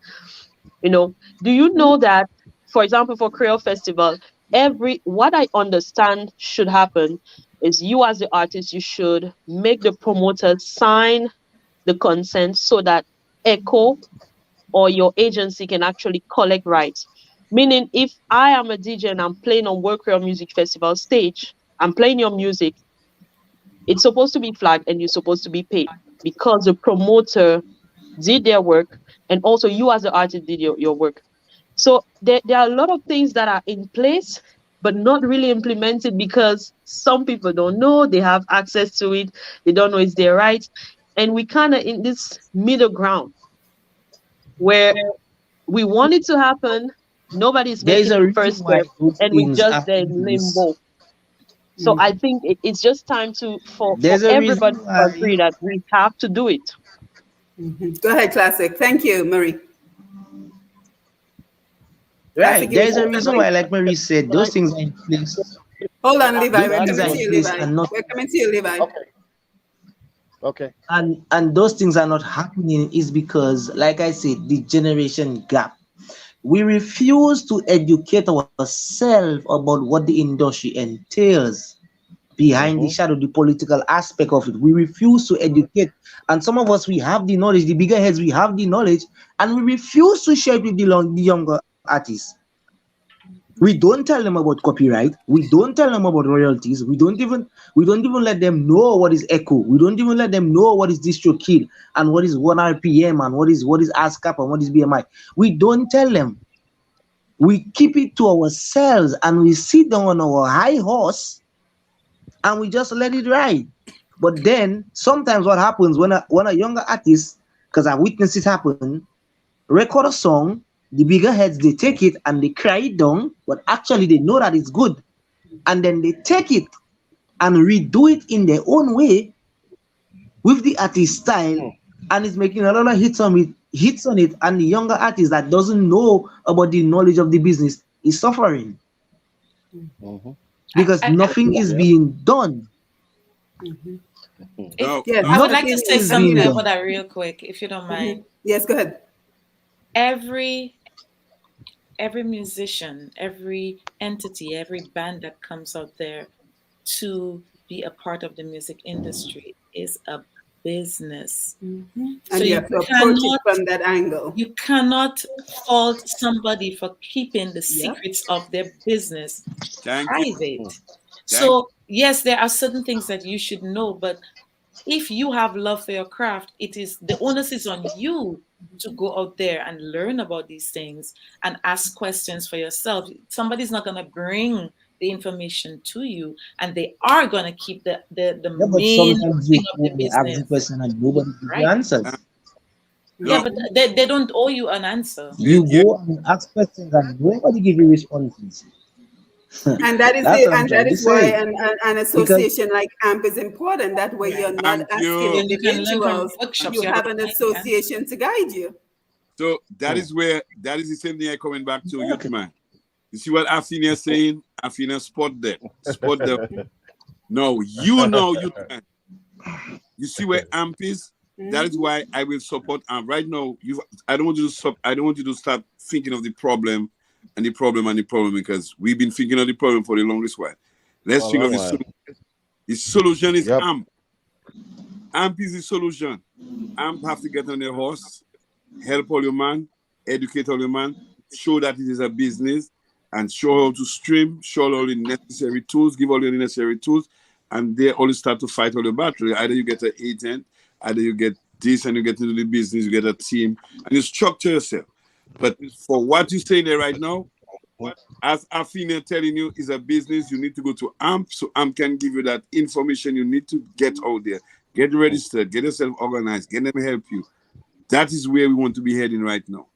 Do you know that, for example, for Creole Festival, what I understand should happen is you as the artist, you should make the promoter sign the consent so that Echo or your agency can actually collect rights. Meaning, if I am a DJ and I'm playing on World Creole Music Festival stage, I'm playing your music, it's supposed to be flagged and you're supposed to be paid because the promoter did their work and also you as the artist did your work. So there are a lot of things that are in place, but not really implemented because some people don't know, they have access to it, they don't know it's their rights. And we kind of in this middle ground where we want it to happen, nobody's there is making a the reason first why step, those and we things just have there in in place. limbo. So I think it's just time for There's a everybody reason to why. agree that we have to do it. Go ahead, Classic. Thank you, Marie. Right. There's a reason why, like Marie said, those things are in place. Hold on, Levi. Those We're things coming are to in you, place Levi. and not. We're coming to you, Levi. Okay. And those things are not happening is because, like I said, the generation gap. We refuse to educate ourselves about what the industry entails behind the shadow, the political aspect of it. We refuse to educate. And some of us, we have the knowledge, the bigger heads, we have the knowledge, and we refuse to share it with the younger artists. We don't tell them about copyright. We don't tell them about royalties. We don't even let them know what is echo. We don't even let them know what is distro kill and what is 1 RPM and what is ASCAP and what is BMI. We don't tell them. We keep it to ourselves and we sit down on our high horse and we just let it ride. But then sometimes what happens when a younger artist, because I witnessed it happen, record a song, the bigger heads they take it and they cry it down, but actually they know that it's good. And then they take it and redo it in their own way with the artist style, and it's making a lot of hits on it, and the younger artist that doesn't know about the knowledge of the business is suffering because nothing is being done. Yes, I would like to Athenia say is something being about that real quick, if you don't mind. Yes, go ahead. Every musician, every entity, every band that comes out there to be a part of the music industry is a business. And So you have to approach it from that angle. you cannot fault somebody for keeping the secrets of their business private. So yes, there are certain things that you should know, but if you have love for your craft, the onus is on you to go out there and learn about these things and ask questions for yourself. Somebody's not going to bring the information to you, and they are going to keep the Yeah, but main sometimes thing you of the ask the business question and nobody gives you private. answers. Yeah, No, but they don't owe you an answer. You you, go and ask questions and nobody give you responses. And that is That's the what I'm and that trying to is why say. an Because association like AMP is important. That way you're not thank asking you. And you can learn from individuals. workshops. You You have have a an client, yeah. association to guide you. So that is where that is the same thing I coming back to youth man. You see what Athenia is saying? Athenia spot that. Spot them. No, you know youth man. You see where AMP is? That is why I will support AMP. Right now, I don't want you to I don't want you to start thinking of the problem and the problem and the problem, because we've been thinking of the problem for the longest while. Let's A think of long the while. solution. The solution is Yep. AMP. AMP is the solution. AMP have to get on their horse, help all your man, educate all your man, show that it is a business, and show how to stream, show all the necessary tools, give all the necessary tools, and they only start to fight all the battle. Either you get an agent, either you get this and you get into the business, you get a team, and you structure yourself. But for what you're saying there right now, as Athenia telling you, is a business, you need to go to AMP, so AMP can give you that information you need to get out there. Get registered, get yourself organized, get them help you. That is where we want to be heading right now.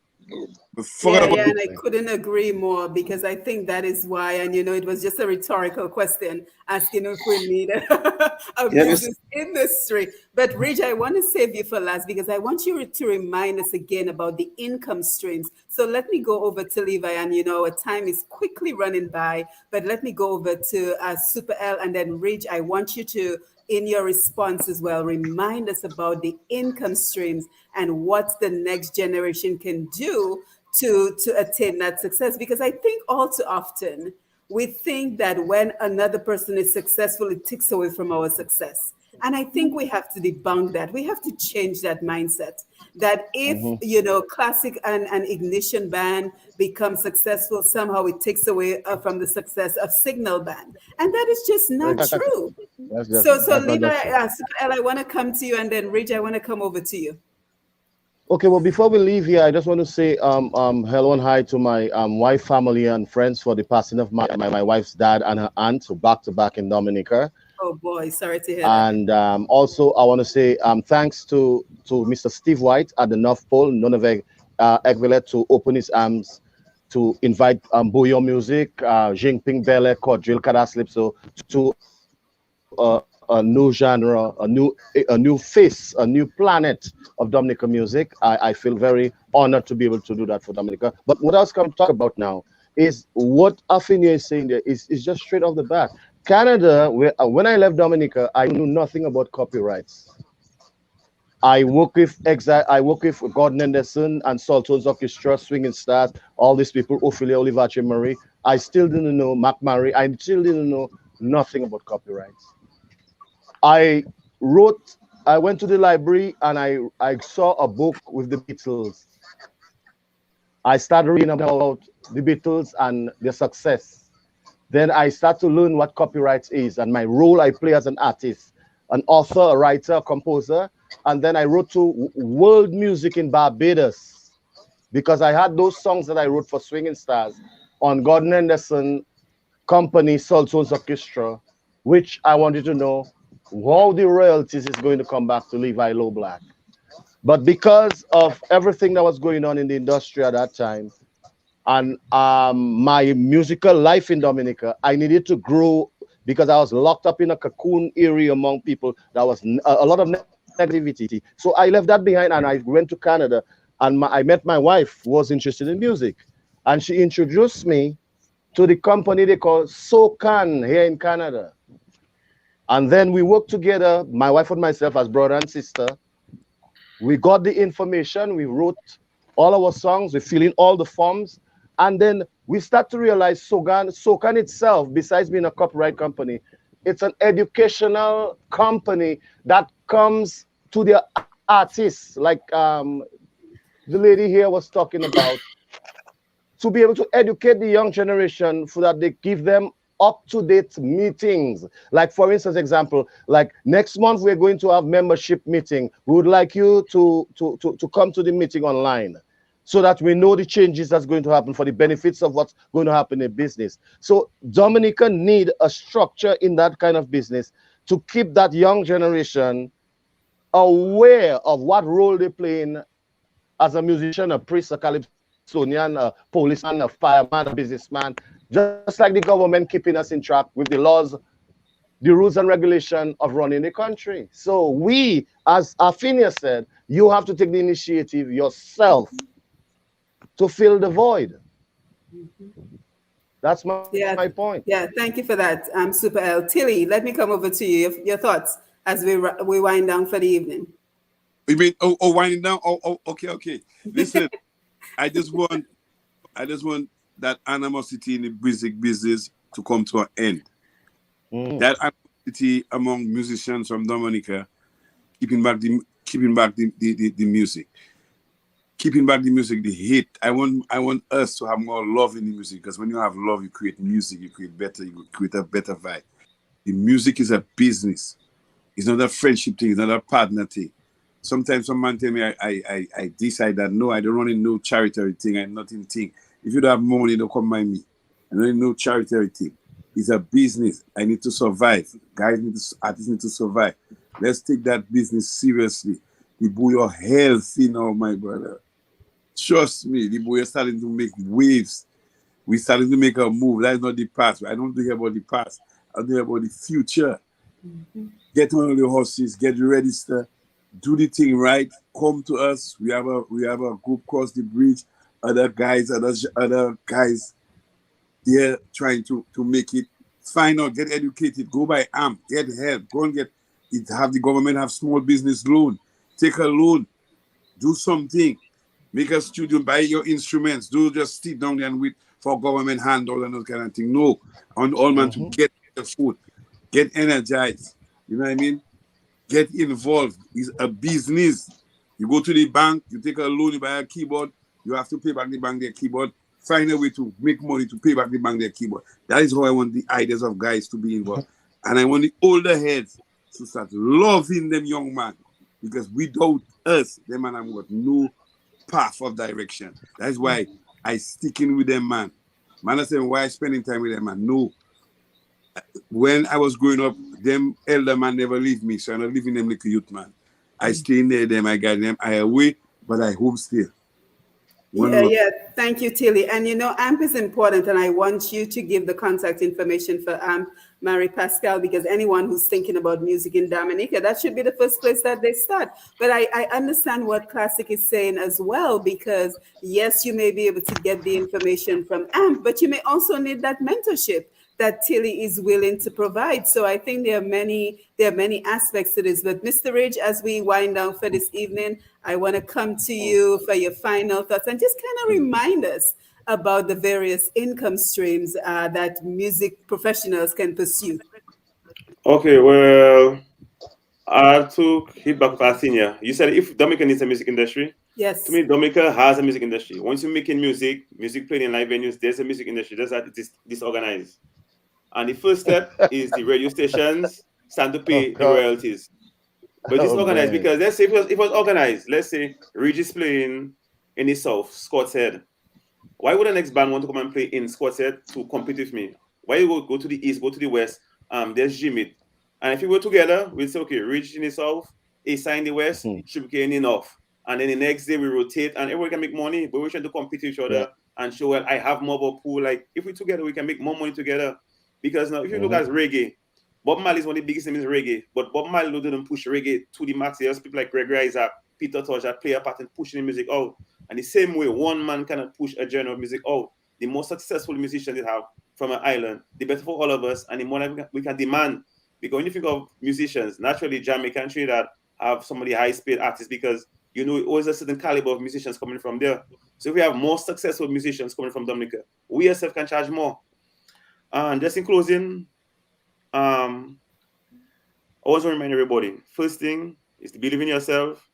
But forget Yeah, about yeah, and I couldn't agree more because I think that is why, and it was just a rhetorical question asking if we need a yes, business industry. But Ridge, I want to save you for last because I want you to remind us again about the income streams. So let me go over to Levi, and our time is quickly running by, but let me go over to Super L, and then Ridge, I want you to, in your response as well, remind us about the income streams and what the next generation can do to attain that success. Because I think all too often we think that when another person is successful, it takes away from our success. And I think we have to debunk that. We have to change that mindset that if, classic and ignition band becomes successful, somehow it takes away from the success of signal band. And that is just not true. So That's Levi, not true. Super L, I want to come to you, and then Ridge, I want to come over to you. Okay, well, before we leave here, I just want to say hello and hi to my wife, family, and friends for the passing of my wife's dad and her aunt, so back to back in Dominica. Oh boy, sorry to hear that. And also, I want to say thanks to Mr. Steve White at the North Pole, Nunaveg, Ekvelet, to open his arms to invite Bouillon Music, Jingping Bele, Quadrille Kadaslip, so to a new genre, a new face, a new planet of Dominica music. I feel very honored to be able to do that for Dominica. But what I was going to talk about now is what Athenia is saying there is just straight off the bat. Canada, when I left Dominica, I knew nothing about copyrights. I work with Gordon Henderson and Saltones Orchestra, Swinging Stars, all these people, Ophelia Olivache Murray. I still didn't know Mac Murray. I still didn't know nothing about copyrights. I went to the library and I saw a book with the Beatles. I started reading about the Beatles and their success. Then I start to learn what copyright is and my role I play as an artist, an author, a writer, a composer. And then I wrote to world music in Barbados because I had those songs that I wrote for Swinging Stars on Gordon Henderson Company, Saltones Orchestra, which I wanted to know how the royalties is going to come back to Levi Loblack. But because of everything that was going on in the industry at that time, and my musical life in Dominica, I needed to grow because I was locked up in a cocoon area among people. That was a lot of negativity. So I left that behind and I went to Canada, and I met my wife who was interested in music. And she introduced me to the company they call SOCAN here in Canada. And then we worked together, my wife and myself as brother and sister. We got the information, we wrote all our songs, we fill in all the forms, and then we start to realize SOCAN itself, besides being a copyright company, it's an educational company that comes to the artists, like the lady here was talking about, to be able to educate the young generation so that they give them up-to-date meetings. Like, for instance, example, like next month we're going to have membership meeting. We would like you to come to the meeting online so that we know the changes that's going to happen for the benefits of what's going to happen in business. So Dominica need a structure in that kind of business to keep that young generation aware of what role they play as a musician, a priest, a calypsonian, a policeman, a fireman, a businessman, just like the government keeping us in track with the laws, the rules and regulation of running the country. So we, as Athenia said, you have to take the initiative yourself to fill the void. That's my Yeah, point. yeah. Thank you for that, Super L. Tilly, let me come over to you. Your thoughts as we wind down for the evening. You mean winding down? Okay. Listen, I just want that animosity in the music business to come to an end. That animosity among musicians from Dominica, keeping back the music. Keeping back the music, the hate. I want us to have more love in the music, because when you have love, you create music, you create a better vibe. The music is a business. It's not a friendship thing, it's not a partner thing. Sometimes some man tell me I decide that no, I don't want to no charity thing, I'm nothing thing. If you don't have money, don't come by me. I don't need no charity thing. It's a business. I need to survive. Artists need to survive. Let's take that business seriously. The boy are healthy now, my brother. Trust me, the boy is starting to make waves. We're starting to make a move. That's not the past. I don't think about the past. I think about the future. Get on the horses, get registered, do the thing right. Come to us. We have a group cross the bridge. Other guys, they're trying to make it. Find out, get educated, go by AMP, get help, go and get it. Have the government have small business loan. Take a loan, do something. Make a studio, buy your instruments. Do just sit down there and wait for government handle and that kind of thing. No, on all man to get the food, get energized. You know what I mean? Get involved. It's a business. You go to the bank, you take a loan, you buy a keyboard, you have to pay back the bank their keyboard. Find a way to make money to pay back the bank their keyboard. That is how I want the ideas of guys to be involved. And I want the older heads to start loving them young man. Because without us, them man have got no path of direction. That's why I sticking with them, man. Man, I say, why I spending time with them, man? No. When I was growing up, them elder man never leave me, so I'm not leaving them like a youth man. I stay in there, them, I guide them, I away, but I home still. Yeah. Thank you, Tilly. And AMP is important, and I want you to give the contact information for AMP, Marie Pascal, because anyone who's thinking about music in Dominica, that should be the first place that they start. But I understand what Classic is saying as well, because yes, you may be able to get the information from AMP, but you may also need that mentorship that Tilly is willing to provide. So I think there are many aspects to this. But Mr. Ridge, as we wind down for this evening, I want to come to you for your final thoughts and just kind of remind us about the various income streams that music professionals can pursue. Okay, well, I have to hit back with Athenia. You said if Dominica needs a music industry. Yes. To me, Dominica has a music industry. Once you're making music playing in live venues, there's a music industry. Just that it is disorganized. And the first step is the radio stations start to pay the royalties. But it's organized because let's say if it was organized, let's say Regis playing in the South, Scott's Head. Why would the next band want to come and play in Scott's Head to compete with me? Why you go to the East, go to the West, there's Jimmy. And if we go together, we'll say, okay, Regis in the South, A in the West, Sugarcane in North. And then the next day we rotate and everyone can make money, but we're trying to compete with each other and show, well, I have more of a pool. Like if we together, we can make more money together. Because now if you look at reggae, Bob Marley is one of the biggest names in reggae, but Bob Marley didn't push reggae to the max. There's people like Gregory Isaac, Peter Tosh that play a part in pushing the music out. And the same way, one man cannot push a genre of music out. The more successful musicians they have from an island, the better for all of us, and the more we can demand. Because when you think of musicians, naturally Jamaica and Trinidad have some of the highest paid artists because always a certain caliber of musicians coming from there. So if we have more successful musicians coming from Dominica, we ourselves can charge more. And just in closing, I always want to remind everybody, first thing is to believe in yourself.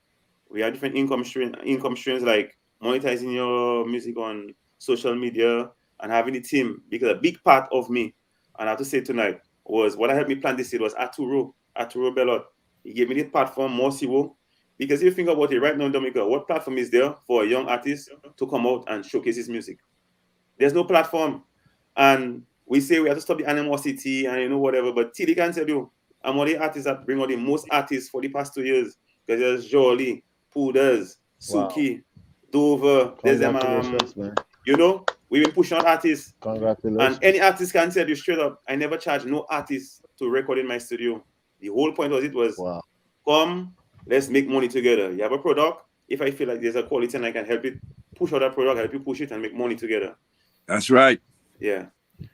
We have different income streams like monetizing your music on social media and having a team. Because a big part of me, and I have to say tonight, was what helped me plan this seed was Arturo Bellot. He gave me the platform, Morsiwo. Because if you think about it right now in Dominica, what platform is there for a young artist to come out and showcase his music? There's no platform. And we say we have to stop the animosity and whatever, but TD can tell you, I'm one of the artists that bring out the most artists for the past 2 years. Because there's Jolie, Pooders, Suki, Dover. There's them. Congratulations, man. You know, we've been pushing out artists. Congratulations. And any artist can tell you straight up, I never charge no artist to record in my studio. The whole point was, wow. Come, let's make money together. You have a product. If I feel like there's a quality and I can help it, push out that product, help you push it and make money together. That's right. Yeah.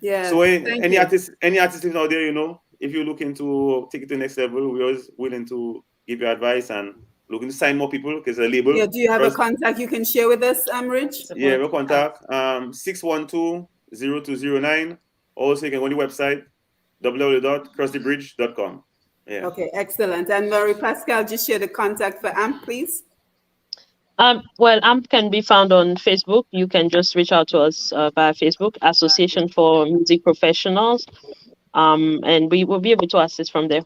Yeah. So any artist out there, you know, if you're looking to take it to the next level, we're always willing to give you advice and looking to sign more people because a label. Yeah, do you have a contact you can share with us, Rich? Yeah, we'll contact 612-0209. Also, you can go on the website www.crossthebridge.com. Yeah. Okay, excellent. And Marie Pascal, just share the contact for AMP, please. Well, AMP can be found on Facebook. You can just reach out to us via Facebook, Association for Music Professionals, and we will be able to assist from there.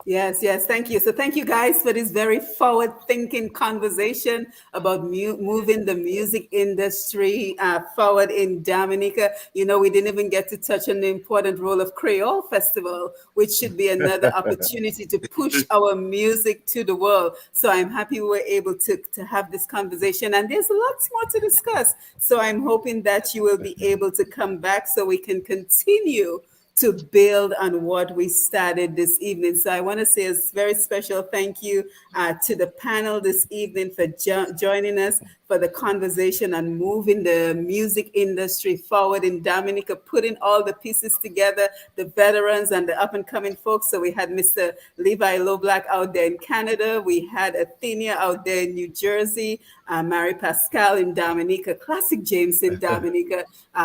Yes, thank you. So thank you guys for this very forward-thinking conversation about moving the music industry forward in Dominica. You know, we didn't even get to touch on the important role of Creole Festival, which should be another opportunity to push our music to the world. So I'm happy we were able to have this conversation, and there's lots more to discuss. So I'm hoping that you will be able to come back so we can continue to build on what we started this evening. So I want to say a very special thank you to the panel this evening for joining us for the conversation on moving the music industry forward in Dominica, putting all the pieces together, the veterans and the up-and-coming folks. So we had Mr. Levi Loblack out there in Canada. We had Athenia out there in New Jersey, Marie Pascal in Dominica, Classic James in Dominica,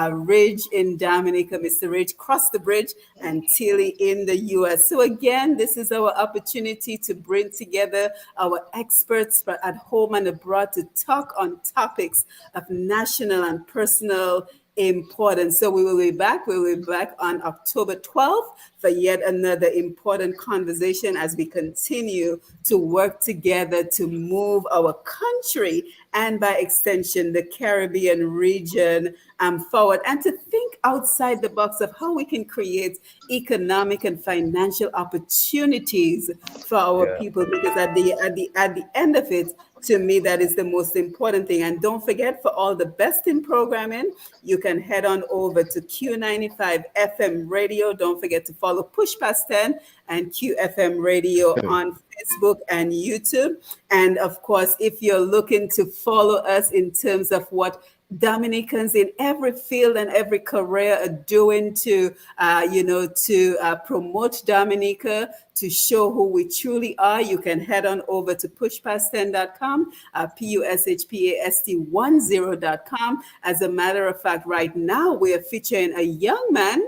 Ridge in Dominica, Mr. Ridge Cross the Bridge, and Tilly in the US. So again, this is our opportunity to bring together our experts at home and abroad to talk on topics of national and personal importance. So we will be back. We will be back on October 12th for yet another important conversation as we continue to work together to move our country and by extension the Caribbean region forward, and to think outside the box of how we can create economic and financial opportunities for our people, because at the end of it, to me, that is the most important thing. And don't forget, for all the best in programming, you can head on over to Q95 FM Radio. Don't forget to follow Push Past 10 and QFM Radio on Facebook and YouTube. And of course, if you're looking to follow us in terms of what Dominicans in every field and every career are doing to promote Dominica, to show who we truly are, you can head on over to pushpast10.com, pushpast10.com. As a matter of fact, right now we are featuring a young man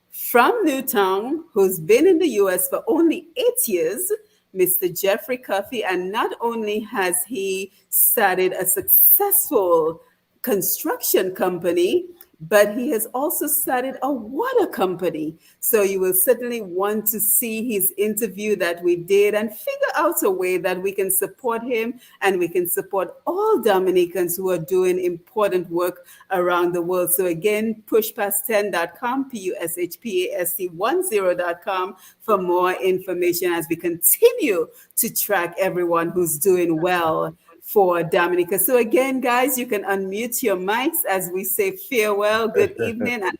from Newtown who's been in the US for only 8 years, Mr. Jeffrey Cuffey. And not only has he started a successful construction company, but he has also started a water company. So you will certainly want to see his interview that we did and figure out a way that we can support him and we can support all Dominicans who are doing important work around the world. So again, pushpast10.com, pushpast10.com for more information as we continue to track everyone who's doing well for Dominica. So again, guys, you can unmute your mics as we say farewell, good evening, and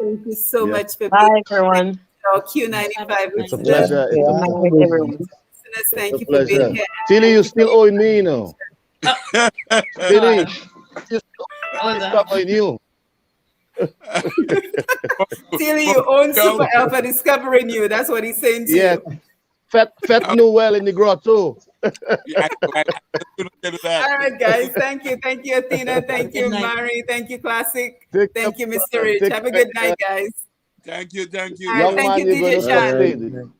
thank you so much for being everyone. Our Q95 It's a pleasure. Everyone. Thank you for being here. Tilly, you still owing me, you know. Tilly, you stop owing you. Tilly, you own Super L for discovering you. That's what he's saying to you. Fete knew well in the grotto. All right, guys. Thank you. Thank you, Athena. Thank you, Mari. Thank you, Classic. Thank you, Mr. Rich. Have a good night, guys. Thank you. Thank you, DJ Sean.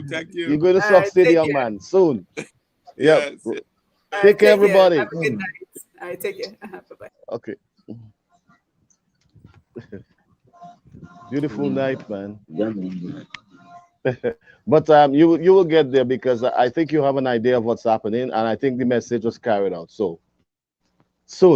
Thank you. You're going to succeed, young man, soon. Yeah. Yes. Take care, everybody. Have a good night. All right, take care. Bye-bye. Okay. Beautiful night, man. But you will get there, because I think you have an idea of what's happening, and I think the message was carried out. So soon.